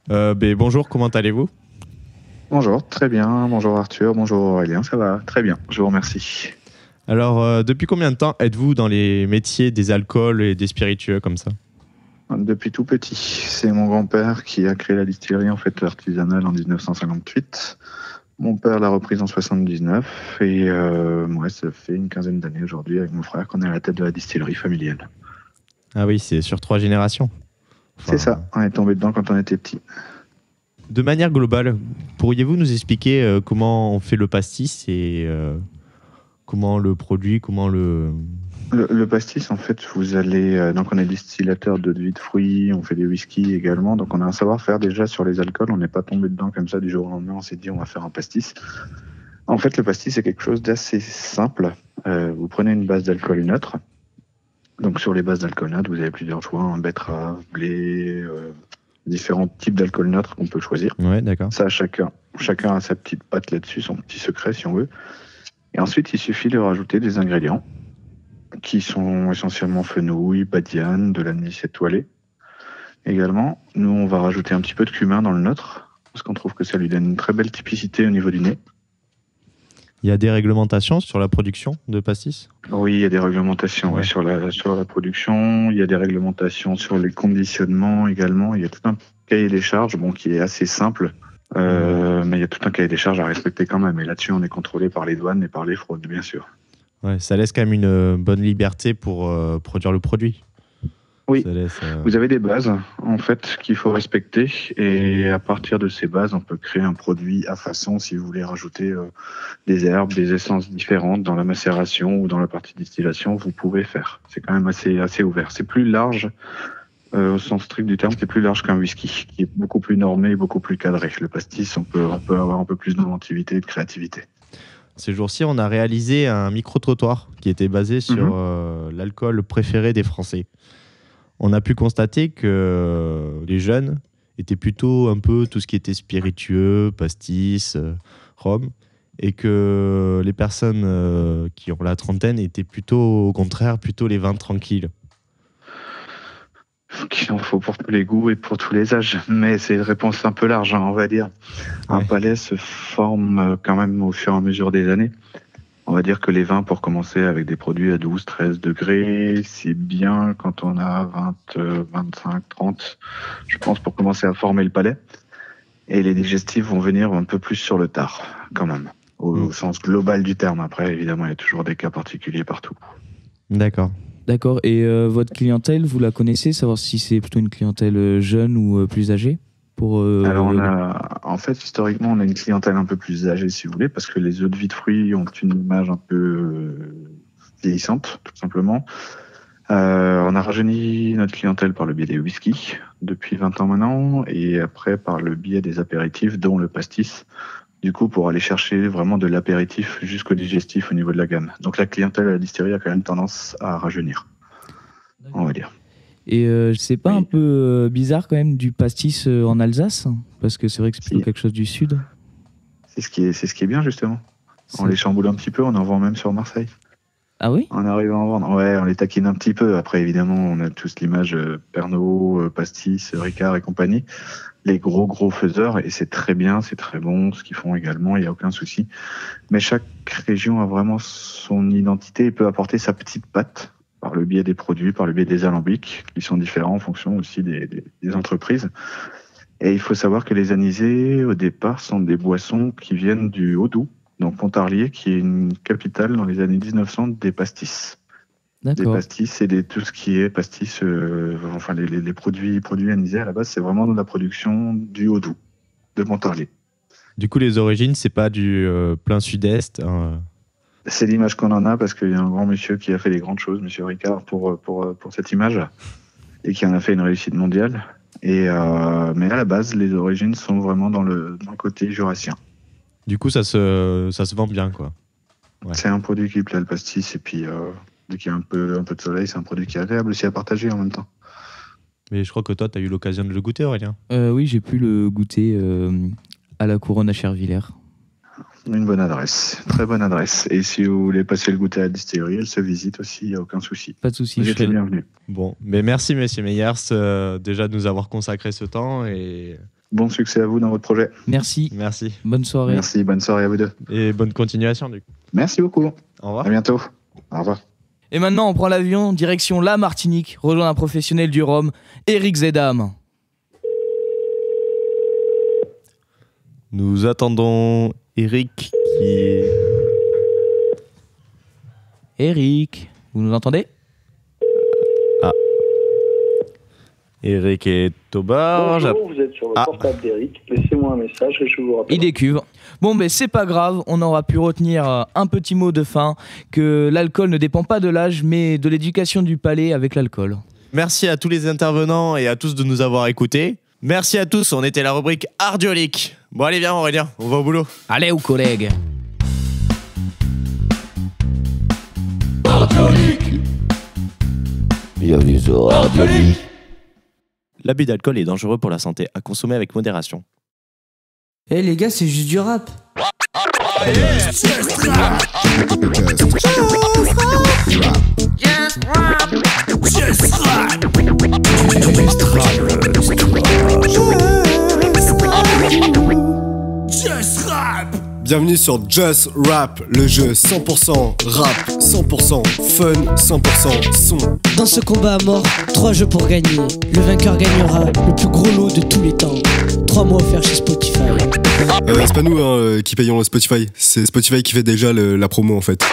Bonjour, comment allez-vous? Bonjour, très bien. Bonjour Arthur, bonjour Aurélien, ça va très bien, je vous remercie. Alors, depuis combien de temps êtes-vous dans les métiers des alcools et des spiritueux comme ça? Depuis tout petit. C'est mon grand-père qui a créé la distillerie en fait artisanale en 1958. Mon père l'a reprise en 79 et moi, ça fait une quinzaine d'années aujourd'hui avec mon frère qu'on est à la tête de la distillerie familiale. Ah oui, c'est sur 3 générations. C'est ça, on est tombé dedans quand on était petit. De manière globale, pourriez-vous nous expliquer comment on fait le pastis et comment le produit, comment le... Le pastis, en fait, vous allez... donc, on est distillateur de jus de fruits, on fait des whisky également. Donc, on a un savoir-faire déjà sur les alcools. On n'est pas tombé dedans comme ça du jour au lendemain. On s'est dit, on va faire un pastis. En fait, le pastis, c'est quelque chose d'assez simple. Vous prenez une base d'alcool neutre. Donc, sur les bases d'alcool neutre, vous avez plusieurs choix. Betterave, blé, différents types d'alcool neutre qu'on peut choisir. Ouais, d'accord. Ça, chacun a sa petite patte là-dessus, son petit secret, si on veut. Et ensuite, il suffit de rajouter des ingrédients qui sont essentiellement fenouil, badiane, de l'anis étoilé. Également, nous, on va rajouter un petit peu de cumin dans le nôtre, parce qu'on trouve que ça lui donne une très belle typicité au niveau du nez. Il y a des réglementations sur la production de pastis? Oui, il y a des réglementations sur la production. Il y a des réglementations sur les conditionnements également. Il y a tout un cahier des charges qui est assez simple. Mais il y a tout un cahier des charges à respecter quand même. Et là-dessus, on est contrôlé par les douanes et par les fraudes, bien sûr. Ouais, ça laisse quand même une bonne liberté pour produire le produit. Oui, vous avez des bases, en fait, qu'il faut respecter. Et à partir de ces bases, on peut créer un produit à façon, si vous voulez rajouter des herbes, des essences différentes dans la macération ou dans la partie distillation, vous pouvez faire. C'est quand même assez ouvert. C'est plus large. Au sens strict du terme, c'est plus large qu'un whisky, qui est beaucoup plus normé et beaucoup plus cadré. Le pastis, on peut avoir un peu plus d'inventivité et de créativité. Ces jours-ci, on a réalisé un micro-trottoir qui était basé sur l'alcool préféré des Français. On a pu constater que les jeunes étaient plutôt un peu tout ce qui était spiritueux, pastis, rhum, et que les personnes qui ont la trentaine étaient plutôt, au contraire, plutôt les vins tranquilles. Il en faut pour tous les goûts et pour tous les âges, mais c'est une réponse un peu large, on va dire. Un palais se forme quand même au fur et à mesure des années. On va dire que les vins, pour commencer, avec des produits à 12, 13 degrés, c'est bien quand on a 20, 25, 30, je pense, pour commencer à former le palais. Et les digestifs vont venir un peu plus sur le tard, quand même, au sens global du terme. Après, évidemment, il y a toujours des cas particuliers partout. D'accord. D'accord. Et votre clientèle, vous la connaissez? Savoir si c'est plutôt une clientèle jeune ou plus âgée pour, Alors, en fait, historiquement, on a une clientèle un peu plus âgée, si vous voulez, parce que les eaux de vie de fruits ont une image un peu vieillissante, tout simplement. On a rajeuni notre clientèle par le biais des whiskies depuis 20 ans maintenant, et après par le biais des apéritifs, dont le pastis, du coup, pour aller chercher vraiment de l'apéritif jusqu'au digestif au niveau de la gamme. Donc la clientèle à la distillerie a quand même tendance à rajeunir, on va dire. Et c'est pas un peu bizarre quand même du pastis en Alsace? Parce que c'est vrai que c'est plutôt quelque chose du sud. C'est ce qui est bien, justement. On les chamboule un petit peu, on en vend même sur Marseille. Ah oui? On arrive à en vendre. Ouais, on les taquine un petit peu. Après, évidemment, on a tous l'image Pernod, Pastis, Ricard et compagnie. Les gros faiseurs, et c'est très bien, c'est très bon, ce qu'ils font également, il n'y a aucun souci. Mais chaque région a vraiment son identité et peut apporter sa petite patte par le biais des produits, par le biais des alambics, qui sont différents en fonction aussi des entreprises. Et il faut savoir que les anisés, au départ, sont des boissons qui viennent du Haut-Doubs, donc Pontarlier, qui est une capitale dans les années 1900 des pastis. Des pastis et tout ce qui est pastis, enfin les produits anisés à la base, c'est vraiment de la production du Haut-Doubs, de Pontarlier. Du coup, les origines, c'est pas du plein sud-est. C'est l'image qu'on en a parce qu'il y a un grand monsieur qui a fait des grandes choses, monsieur Ricard, pour cette image, et qui en a fait une réussite mondiale. Mais à la base, les origines sont vraiment dans le côté jurassien. Du coup, ça se vend bien, quoi. Ouais. C'est un produit qui plaît, le pastis, et puis dès qu'il y a un peu de soleil, c'est un produit qui est agréable aussi à partager en même temps. Mais je crois que toi, tu as eu l'occasion de le goûter, Aurélien. Oui, j'ai pu le goûter à la Couronne à Chervillers. Une bonne adresse, très bonne adresse. Et si vous voulez passer le goûter à la distillerie, elle se visite aussi, il n'y a aucun souci. Pas de souci, vous êtes les bienvenus. Bon, mais merci, messieurs Meyers, déjà de nous avoir consacré ce temps. Et bon succès à vous dans votre projet. Merci. Merci. Bonne soirée. Merci, bonne soirée à vous deux. Et bonne continuation, du coup. Merci beaucoup. Au revoir. À bientôt. Au revoir. Et maintenant, on prend l'avion, direction la Martinique, rejoindre un professionnel du rhum, Eric Zedam. Nous attendons Eric qui est... Eric, vous nous entendez? Ah. Eric est au bar. Bonjour, vous êtes sur le portable d'Eric. Laissez-moi un message et je vous rappelle. Il décuve. Bon, mais c'est pas grave, on aura pu retenir un petit mot de fin, que l'alcool ne dépend pas de l'âge, mais de l'éducation du palais avec l'alcool. Merci à tous les intervenants et à tous de nous avoir écoutés. Merci à tous, on était la rubrique Ardiolique. Bon, allez, viens Aurélien, on va au boulot. Allez, aux collègues. Ardiolique. Bienvenue sur Ardiolique. L'abus d'alcool est dangereux pour la santé, à consommer avec modération. Eh les gars, c'est juste du rap. Bienvenue sur Just Rap, le jeu 100% rap, 100% fun, 100% son. Dans ce combat à mort, 3 jeux pour gagner. Le vainqueur gagnera le plus gros lot de tous les temps. 3 mois offerts chez Spotify. C'est pas nous qui payons le Spotify, c'est Spotify qui fait déjà la promo en fait.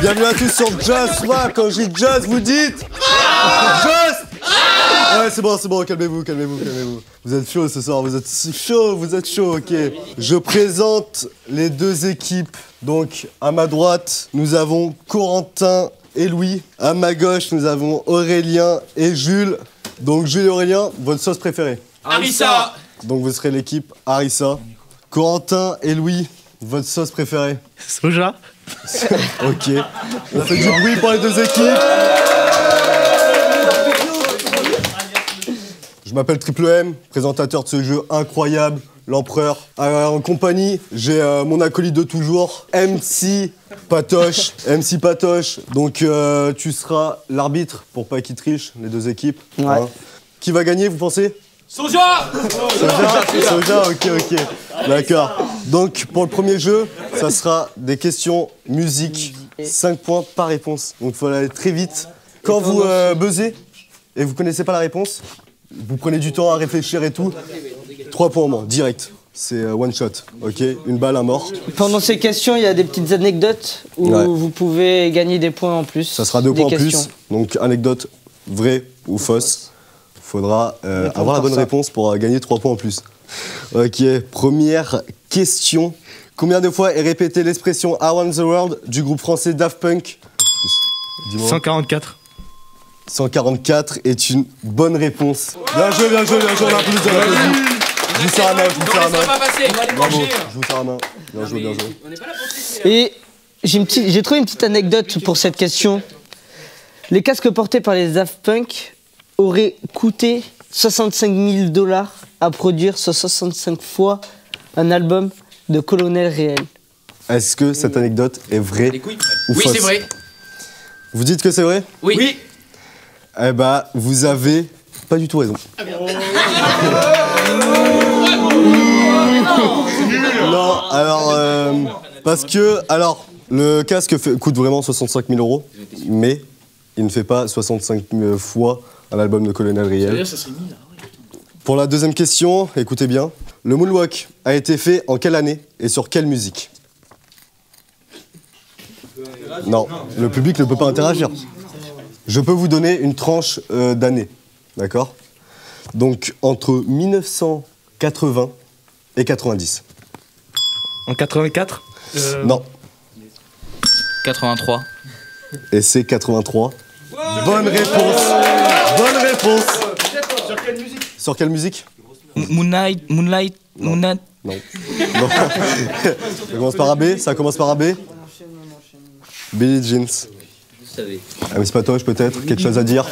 Bienvenue à tous sur Just Rap. Quand je dis Just, vous dites Just. Ouais, c'est bon, calmez-vous. Vous êtes chaud ce soir, vous êtes chaud, ok. Je présente les deux équipes. Donc, à ma droite, nous avons Corentin et Louis. À ma gauche, nous avons Aurélien et Jules. Donc Jules et Aurélien, votre sauce préférée? Harissa. Donc vous serez l'équipe Harissa. Corentin et Louis, votre sauce préférée? Soja. Ok. On fait du bruit pour les deux équipes. Je m'appelle Triple M, présentateur de ce jeu incroyable, l'empereur. En compagnie, j'ai mon acolyte de toujours, MC Patoche. MC Patoche, donc tu seras l'arbitre pour pas qu'ils trichent, les deux équipes. Ouais. Hein. Qui va gagner, vous pensez? Soja. Soja, ok. D'accord. Donc pour le premier jeu, ça sera des questions musique. 5 points par réponse. Donc il faut aller très vite. Quand vous buzzez et vous connaissez pas la réponse, vous prenez du temps à réfléchir et tout. 3 points au moins, direct. C'est one shot, ok? Une balle à mort. Pendant ces questions, il y a des petites anecdotes où vous pouvez gagner des points en plus. Ça sera 2 points en plus. Donc anecdote vraie ou fausse. Faudra avoir la bonne réponse pour gagner 3 points en plus. Ok, première question. Combien de fois est répétée l'expression Around the World du groupe français Daft Punk? 144. 144 est une bonne réponse. Bien joué, on applaudit. Je vous serre la main, Bravo, je vous serre la main. Bien joué. Et j'ai trouvé une petite anecdote pour cette question. Les casques portés par les Daft Punk auraient coûté 65 000 $ à produire, soit 65 fois un album de Colonel Réel. Est-ce que cette anecdote est vraie ou fausse? Oui, c'est vrai. Vous dites que c'est vrai? Oui. Eh bah, vous avez pas du tout raison. Non, alors, parce que, le casque coûte vraiment 65 000 €, mais il ne fait pas 65 fois un album de Colonel Riel. Pour la deuxième question, écoutez bien. Le moonwalk a été fait en quelle année et sur quelle musique? Non, le public ne peut pas interagir. Je peux vous donner une tranche d'année, d'accord? Donc, entre 1980 et 90. En 84? Non. 83. Et c'est 83. Bonne réponse. Sur quelle musique? Moonlight. Non. Ça commence par AB. Billie Jeans. Miss Patoche, peut-être quelque chose à dire?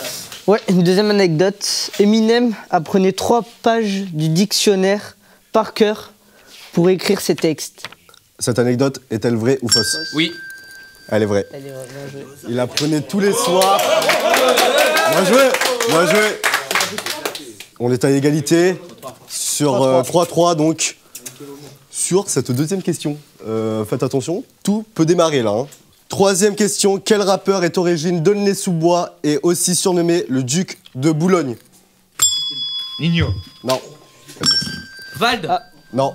Ouais, une deuxième anecdote. Eminem apprenait 3 pages du dictionnaire par cœur pour écrire ses textes. Cette anecdote est-elle vraie ou fausse? Oui. Elle est vraie. Bien joué. Il apprenait tous les soirs. Bien joué. On est à égalité sur 3-3 donc. Sur cette deuxième question, faites attention, tout peut démarrer là. Hein. Troisième question, quel rappeur est origine d'Aulnay-sous-Bois et aussi surnommé le duc de Boulogne? Nino. Non. Vald. Non.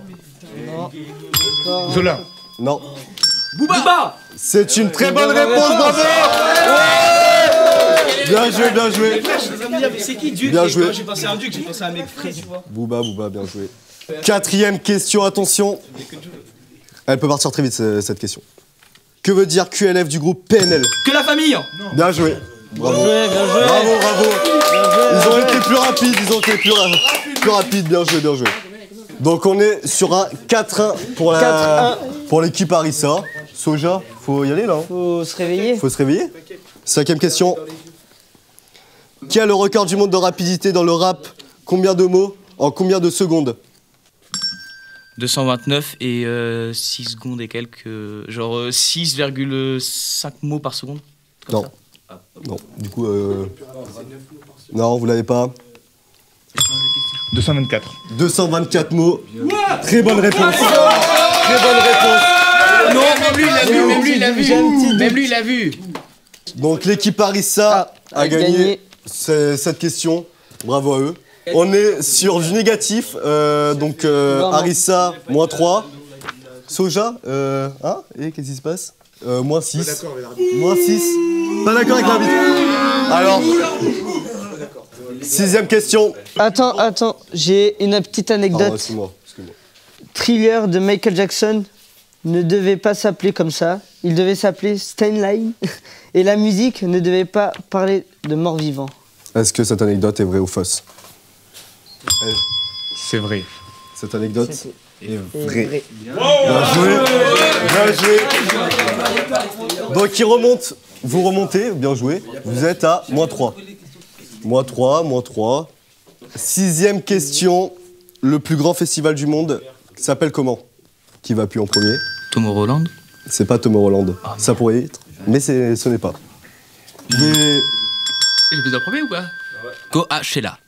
Zola. Non. Booba. C'est une très bonne réponse, bravo. Bien joué. C'est qui Duc? Bien joué. J'ai pensé à un Duc, j'ai pensé à un mec frais, tu vois. Booba, bien joué. Quatrième question, attention. Elle peut partir très vite cette question. Que veut dire QLF du groupe PNL? Que la famille. Bien joué. Bravo. Bien joué. Bravo. Ils ont été plus rapides, plus rapides. Bien joué. Donc on est sur un 4-1 pour l'équipe Harissa. Soja, faut y aller là. Faut se réveiller. Cinquième question. Qui a le record du monde de rapidité dans le rap? Combien de mots en combien de secondes? 229 et 6 secondes et quelques. Genre 6,5 mots par seconde. Non. Non, du coup. Non, vous l'avez pas. 224. 224 mots. Très bonne réponse. Non, même lui il l'a vu. Donc l'équipe Harissa a gagné cette question. Bravo à eux. On est sur du négatif. Donc Harissa, moins 3. Soja, et qu'est-ce qui se passe? Moins 6. Moins 6. Pas d'accord avec l'arbitre. Alors, sixième question. Attends, j'ai une petite anecdote. Excuse-moi. Thriller de Michael Jackson ne devait pas s'appeler comme ça. Il devait s'appeler Steinlein. Et la musique ne devait pas parler de mort-vivant. Est-ce que cette anecdote est vraie ou fausse? C'est vrai. Cette anecdote est vraie. Bien joué. Bien joué. Donc il remonte. Vous remontez, bien joué. Vous êtes à -3. -3. 6e question. Le plus grand festival du monde s'appelle comment? Qui va appuyer en premier? Tomorrowland. C'est pas Tomorrowland. Ça pourrait être, mais ce n'est pas. Mais... J'ai besoin de premier ou pas? Coachella.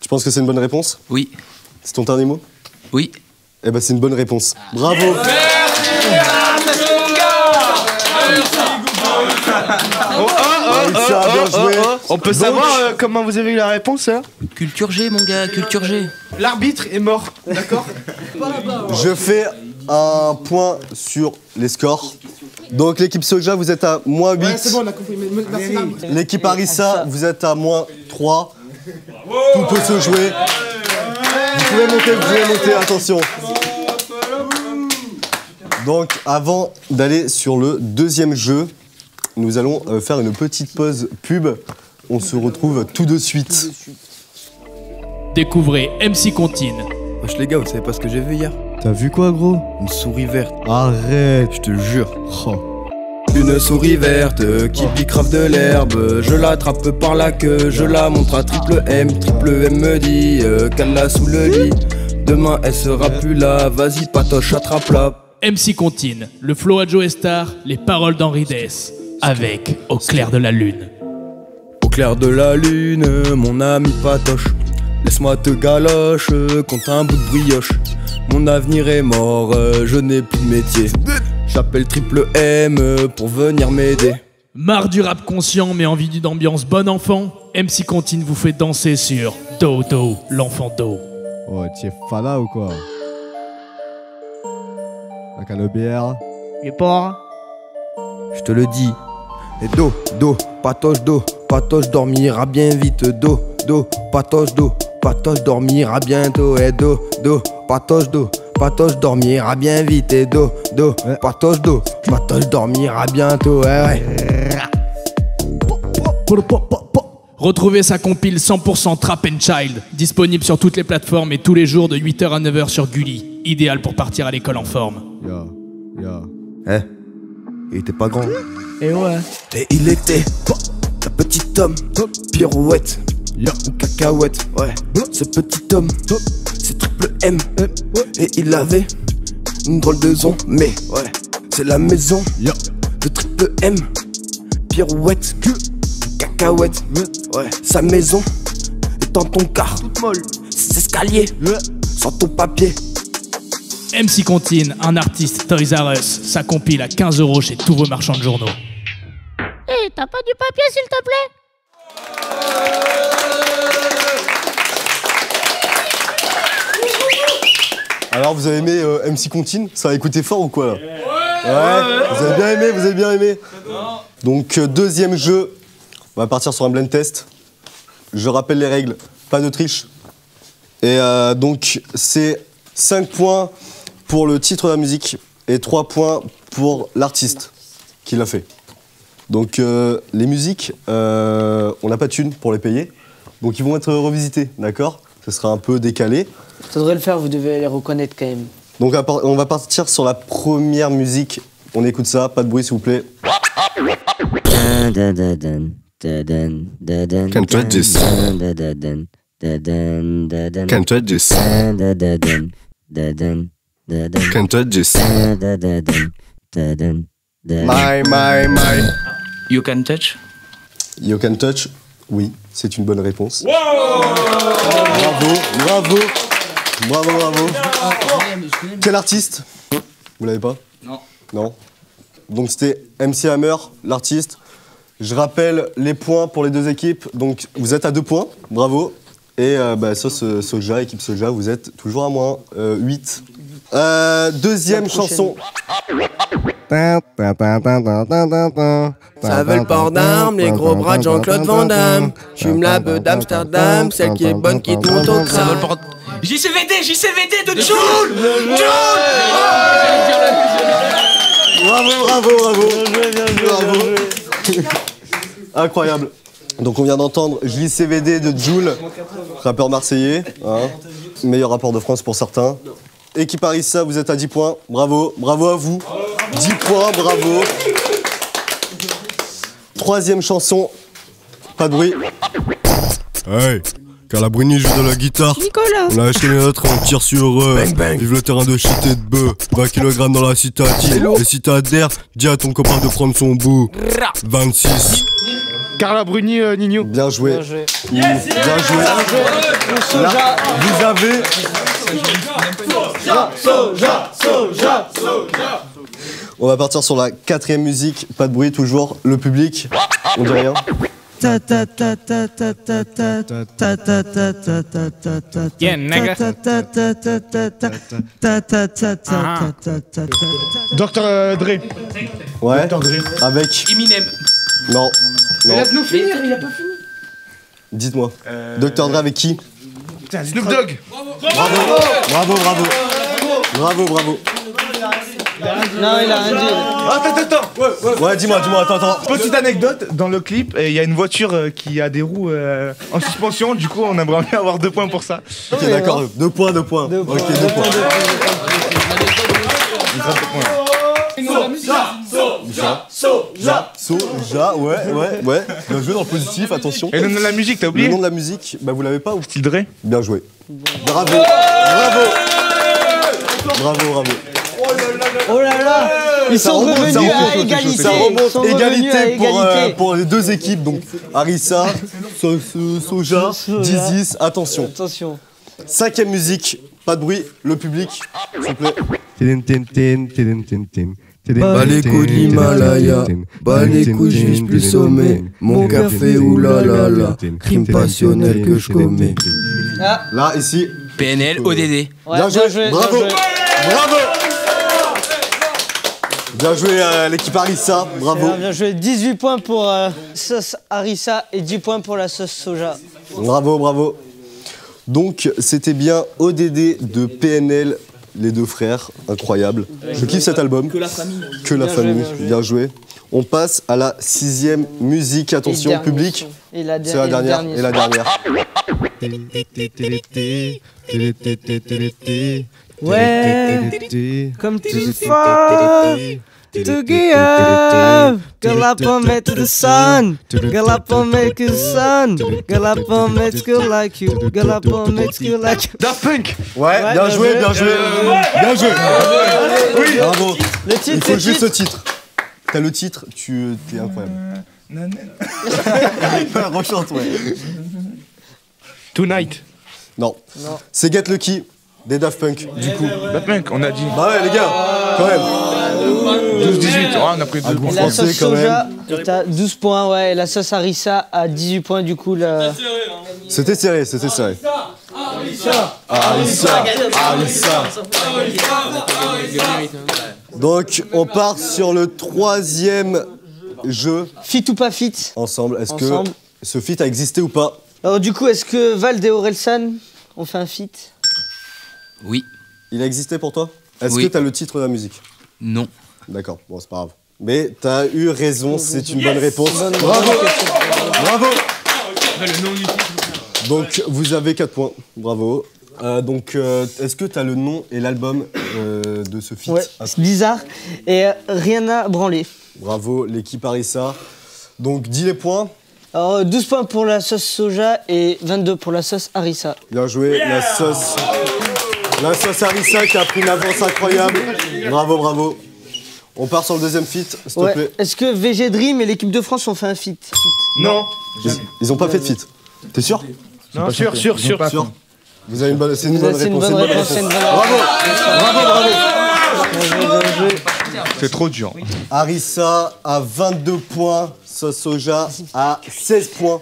Tu penses que c'est une bonne réponse? Oui. C'est ton dernier mot? Oui. Eh ben c'est une bonne réponse. Bravo. On peut savoir comment vous avez eu la réponse hein? Culture G, mon gars, Culture G. L'arbitre est mort, d'accord? Je fais un point sur les scores. Donc l'équipe Soja, vous êtes à -8. Ouais, c'est bon, on a compris. Merci, l'arbitre. L'équipe Arissa, vous êtes à -3. Tout peut se jouer. Vous pouvez monter, attention. Donc avant d'aller sur le deuxième jeu, nous allons faire une petite pause pub. On se retrouve tout de suite. Découvrez MC Contine. Wesh les gars, vous savez pas ce que j'ai vu hier? T'as vu quoi gros? Une souris verte. Arrête, je te jure. Oh. Une souris verte qui pique grave de l'herbe. Je l'attrape par la queue, je la montre à Triple M. Triple M me dit qu'elle l'a sous le lit. Demain elle sera plus là, vas-y patoche, attrape-la. MC Contine, le flow à Joe Star, les paroles d'Henri Dess. Avec Au clair de la lune. Au clair de la lune, mon ami patoche. Laisse-moi te galoche contre un bout de brioche. Mon avenir est mort, je n'ai plus de métier. J'appelle Triple M pour venir m'aider. Marre du rap conscient mais envie d'une ambiance bon enfant, MC Contine vous fait danser sur Dodo, l'enfant d'eau. Oh, t'es fala ou quoi? La canobière. Les porcs. Je te le dis. Et do, patoche dormira bien vite. Do, patoche dormira bientôt. Et do, patoche dormira bien vite. Et do, patoche dormira bientôt. Ouais. Retrouvez sa compile 100% Trap and Child, disponible sur toutes les plateformes et tous les jours de 8h à 9h sur Gulli. Idéal pour partir à l'école en forme. Il était pas grand. Et ouais. Et il était un petit homme, pirouette, ou cacahuète. Ouais. Ce petit homme, c'est Triple M. Et il avait une drôle de zone. Mais ouais, c'est la maison de Triple M. Pirouette, cacahuète. Ouais. Sa maison est dans ton car. Toute molle. Ses escaliers, sans ton papier. MC Contine, un artiste Toys R Us, ça compile à 15 € chez tous vos marchands de journaux. Hé, t'as pas du papier s'il te plaît? Alors vous avez aimé MC Contine? Ça a écouté fort ou quoi là? Ouais, vous avez bien aimé. Donc deuxième jeu, on va partir sur un blind test. Je rappelle les règles, pas de triche. Et donc c'est 5 points pour le titre de la musique et 3 points pour l'artiste qui l'a fait. Donc les musiques, on n'a pas de thunes pour les payer, donc ils vont être revisités, d'accord? Ça sera un peu décalé. Ça devrait le faire, vous devez les reconnaître quand même. Donc on va partir sur la première musique. On écoute ça, pas de bruit s'il vous plaît. Can't touch this. Can't touch this. Can't touch this. My. You can touch? You can touch? Oui, c'est une bonne réponse. Wow, bravo. Quel artiste? Vous l'avez pas? Non. Non. Donc c'était MC Hammer, l'artiste. Je rappelle les points pour les deux équipes. Donc vous êtes à 2 points, bravo. Et Soja, équipe Soja, vous êtes toujours à moins 8. Deuxième chanson. Ça veut le port d'armes, les gros bras de Jean-Claude Van Damme. J'fume la beuh d'Amsterdam, celle qui est bonne qui tourne au crâne. JCVD de Joule. Bravo. Incroyable. Donc on vient d'entendre Je lis CVD de Jul, rappeur marseillais. Hein. Meilleur rappeur de France pour certains. Équipe Arissa, vous êtes à 10 points. Bravo, bravo à vous. 10 points, bravo. Troisième chanson. Pas de bruit. Hey, Calabrini joue de la guitare. Nicolas. On a acheté les nôtres, on tire sur eux. Bang, bang. Vive le terrain de shit et de bœuf. 20 kg dans la citadine. Et si t'as d'air, dis à ton copain de prendre son bout. 26. Carla Bruni, Nino. Bien joué. Bien joué. Bien joué. Là, vous avez. Soja. On va partir sur la quatrième musique. Pas de bruit, toujours. Le public. On dit rien. Yeah, nigga. Dr. Dre. Ouais. Dr. Dre. Avec. Eminem. Non. Non. Laisse-nous finir, il a pas fini. Dites-moi. Dr. Dre avec qui? Putain, Snoop Dogg. Bravo. Non, il a rien dit. Attends. Ouais, dis-moi, attends. Petite anecdote, dans le clip, il y a une voiture qui a des roues en suspension, du coup on aimerait bien avoir 2 points pour ça. Ok, d'accord, 2 points. Ok, 2 points. Soja, ouais. Bien joué dans le positif, attention. Et le nom de la musique, t'as oublié? Le nom de la musique, bah vous l'avez pas ou? Style Dre. Bien joué. Bravo. Oh là là. Ils sont revenus à égalité. Ça remonte égalité pour les deux équipes, donc Arissa, Soja, Dizis, attention. Cinquième musique, pas de bruit, le public, s'il vous plaît. Bas les couilles de l'Himalaya, bas les couilles, je vise plus sommet. Mon café, oulala, crime passionnel que je commets. Là, ici. PNL, ODD. Bien joué, bravo. Bien joué l'équipe Arissa, bravo. Bien joué, 18 points pour sauce Arissa et 10 points pour la sauce Soja. Bravo. Donc c'était bien ODD de PNL, les deux frères, incroyable. Je kiffe cet album. Que la famille. Bien famille, bien joué. On passe à la sixième musique, attention public. C'est la dernière. Ouais, comme tu fais. To give, girl up on me to the sun, girl up on me to the sun, girl up on me to like you, girl up on me to like you. Daft Punk. Ouais, bien joué. Oui, bravo. Il faut juste le titre. T'as le titre, t'es incroyable. Rechante, ouais. Tonight. Non. C'est Get Lucky des Daft Punk, du coup. Daft Punk, on a dit. Bah ouais, les gars, quand même. 12-18, on a pris 2 points. La sauce Soja, t'as 12 points, ouais. Et la sauce Arissa à 18 points, du coup. C'était serré. Arissa. Donc, on part sur le troisième jeu. Fit ou pas fit? Ensemble. Est-ce que ce fit a existé ou pas? Alors, du coup, est-ce que Vald et Orelsan ont fait un fit? Oui. Il a existé pour toi? Est-ce que t'as le titre de la musique? Non. D'accord, bon, c'est pas grave. Mais t'as eu raison, c'est une bonne réponse. Bravo. Donc, vous avez 4 points. Bravo. Est-ce que t'as le nom et l'album de ce feat? Ouais, c'est bizarre. Et rien à branler. Bravo, l'équipe Arissa. Donc, dis les points. Alors, 12 points pour la sauce Soja et 22 pour la sauce Arissa. Bien joué, la sauce Arissa qui a pris une avance incroyable. Bravo. On part sur le deuxième feat, s'il te plaît. Est-ce que VG Dream et l'équipe de France ont fait un feat? Non. Ils ont pas fait de feat. T'es sûr? Non, sûr. Vous avez une bonne réponse. Bravo. C'est trop dur. Arissa à 22 points, sauce Soja à 16 points.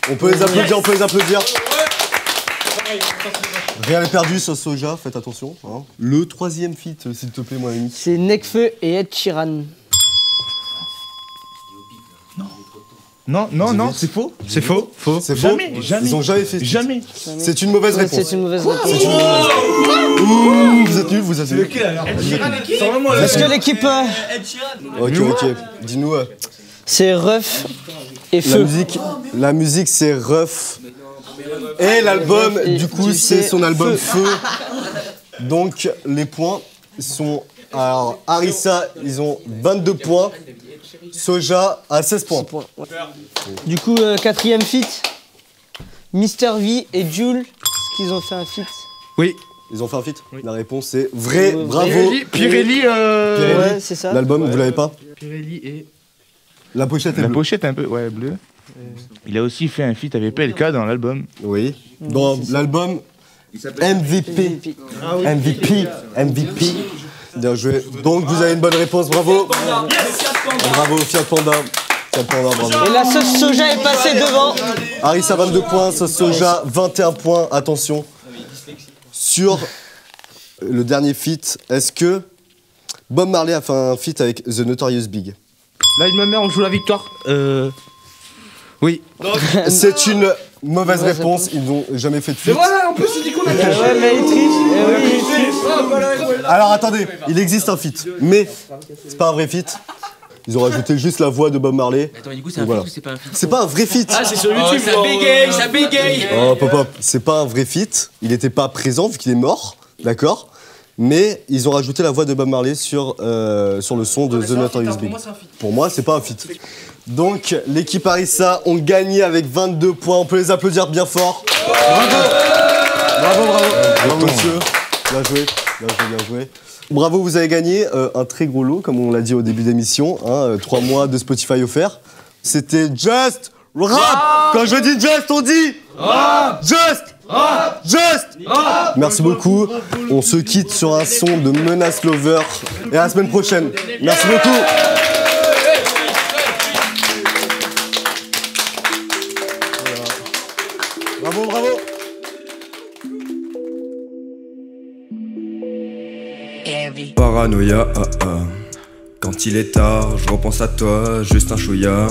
On peut les applaudir. Rien n'est perdu, sauce Soja, faites attention. Hein. Le troisième feat, s'il te plaît, mon ami. C'est Nekfeu et Ed Sheeran. Non, c'est faux. C'est faux. Jamais. Ils ont jamais fait. Jamais. C'est une mauvaise réponse. Ouh, vous êtes nuls, vous êtes nuls. Est-ce que l'équipe... Ok. Dis-nous. C'est Ruff Et Feu. La musique c'est Ruff. Et l'album, du coup, c'est son album Feu. Donc, les points sont... Alors, Harissa, ils ont 22 points. Soja à 16 points. Du coup, quatrième feat. Mister V et Jules, est-ce qu'ils ont fait un feat? Oui. Ils ont fait un feat? Oui. La réponse est vrai, bravo. Pirelli, ouais, c'est ça. L'album, vous l'avez pas? Pirelli et... La pochette est bleue. La pochette un peu, ouais, bleue. Il a aussi fait un feat avec PLK dans l'album. Oui. Dans l'album MVP. Ah oui. MVP. Bien joué. Donc vous avez une bonne réponse, bravo. Bravo Fiat Panda. Fiat Panda, bravo. Et la sauce soja est passée devant. Harissa 22 points, sauce soja 21 points. Attention. Sur le dernier feat, est-ce que Bob Marley a fait un feat avec The Notorious Big? Là, il me met, on joue la victoire. Oui. C'est une mauvaise réponse. Ils n'ont jamais fait de feat. Mais voilà, en plus, il dit qu'on a triché. Ouais, mais il triche. Alors attendez, il existe un feat, mais c'est pas un vrai feat. Ils ont rajouté juste la voix de Bob Marley. Attends, du coup, c'est un feat ou c'est pas un feat? C'est pas un vrai feat. Ah, c'est sur YouTube. Ça bégaye, ça bégaye. Oh, pop, c'est pas un vrai feat. Il était pas présent vu qu'il est mort, d'accord? Mais ils ont rajouté la voix de Bob Marley sur le son de The Notorious Big. Pour moi, c'est pas un feat. Donc, l'équipe Harissa ont gagné avec 22 points. On peut les applaudir bien fort. Bravo, monsieur. Bien joué. Bravo, vous avez gagné un très gros lot, comme on l'a dit au début d'émission. 3 mois de Spotify offerts. C'était Just Rap. Quand je dis Just, on dit Rap. Just. Merci beaucoup. On se quitte sur un son de Menace Lover. Et à la semaine prochaine. Merci beaucoup. Bravo. Paranoïa, quand il est tard, je repense à toi, juste un chouïa.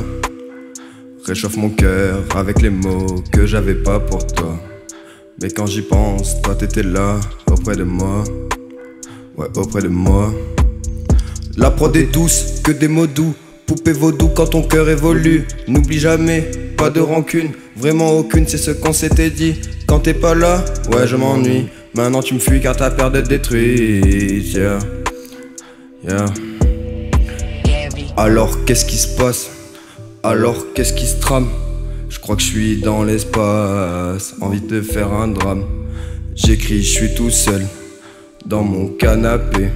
Réchauffe mon cœur avec les mots que j'avais pas pour toi. Mais quand j'y pense, toi t'étais là, auprès de moi. Ouais, auprès de moi. La prod est douce, que des mots doux. Poupée vaudou quand ton cœur évolue. N'oublie jamais, pas de rancune. Vraiment aucune, c'est ce qu'on s'était dit. Quand t'es pas là, ouais je m'ennuie. Maintenant tu me fuis car t'as peur d'être détruite. Yeah. Alors qu'est-ce qui se passe? Alors qu'est-ce qui se trame? Je crois que je suis dans l'espace, envie de faire un drame. J'écris, je suis tout seul dans mon canapé.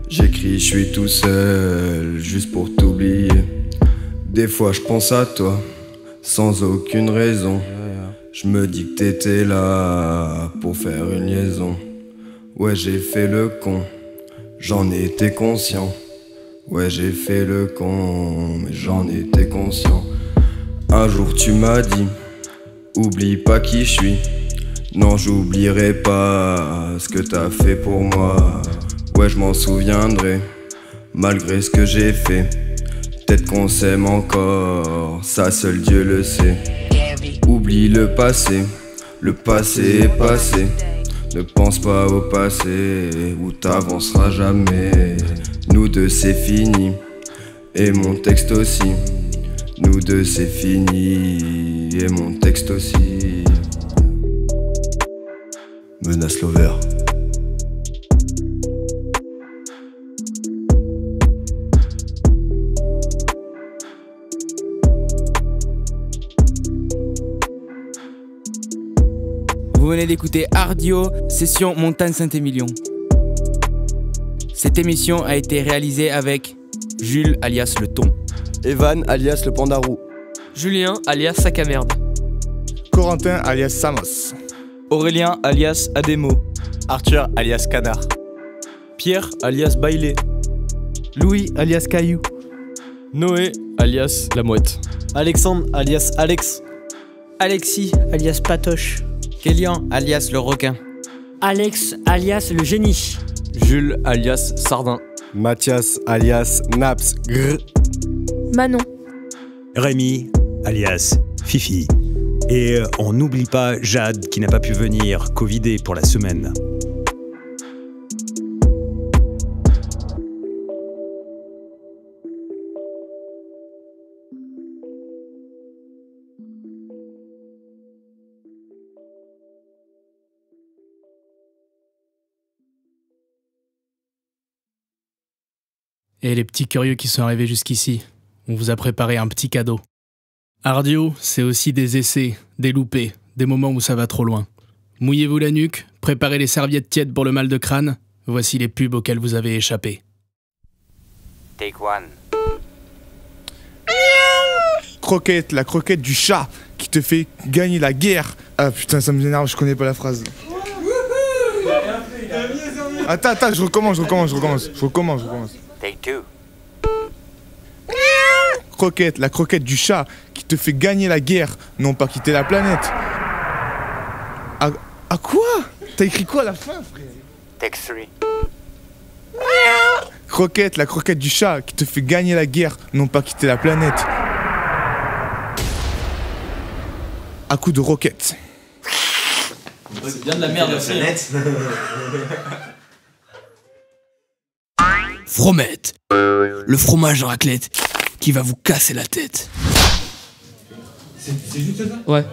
J'écris, je suis tout seul juste pour t'oublier. Des fois je pense à toi sans aucune raison. Je me dis que t'étais là pour faire une liaison. Ouais, j'ai fait le con, j'en étais conscient. Ouais, j'ai fait le con, mais j'en étais conscient. Un jour tu m'as dit, oublie pas qui je suis. Non, j'oublierai pas ce que t'as fait pour moi. Ouais, je m'en souviendrai, malgré ce que j'ai fait. Peut-être qu'on s'aime encore, ça seul Dieu le sait. Oublie le passé est passé. Ne pense pas au passé, où t'avanceras jamais. Nous deux c'est fini, et mon texte aussi. Nous deux c'est fini, et mon texte aussi. Menace Lover. Vous venez d'écouter Ardio, session Montagne Saint-Émilion. Cette émission a été réalisée avec Jules alias Le Thon, Evan alias Le Pandarou, Julien alias Sac à Merde, Corentin alias Samos, Aurélien alias Ademo, Arthur alias Canard, Pierre alias Bailey, Louis alias Caillou, Noé alias La Mouette, Alexandre alias Alex, Alexis alias Patoche, Kélian alias Le Requin, Alex alias Le Génie, Jules alias Sardin, Mathias alias Naps Grrr, Manon, Rémi alias Fifi. Et on n'oublie pas Jade qui n'a pas pu venir, covidé pour la semaine. Et les petits curieux qui sont arrivés jusqu'ici, on vous a préparé un petit cadeau. Ardio, c'est aussi des essais, des loupés, des moments où ça va trop loin. Mouillez-vous la nuque, préparez les serviettes tièdes pour le mal de crâne. Voici les pubs auxquels vous avez échappé. Take one. Croquette, la croquette du chat qui te fait gagner la guerre. Ah putain, ça m'énerve, je connais pas la phrase. Attends, je recommence. Take two. Croquette, la croquette du chat qui te fait gagner la guerre, non pas quitter la planète. À quoi? T'as écrit quoi à la fin, frère? Take three. Croquette, la croquette du chat qui te fait gagner la guerre, non pas quitter la planète. À coup de roquette. C'est bien de la merde aussi. Fromette, le fromage en raclette qui va vous casser la tête. C'est juste ça? Ouais.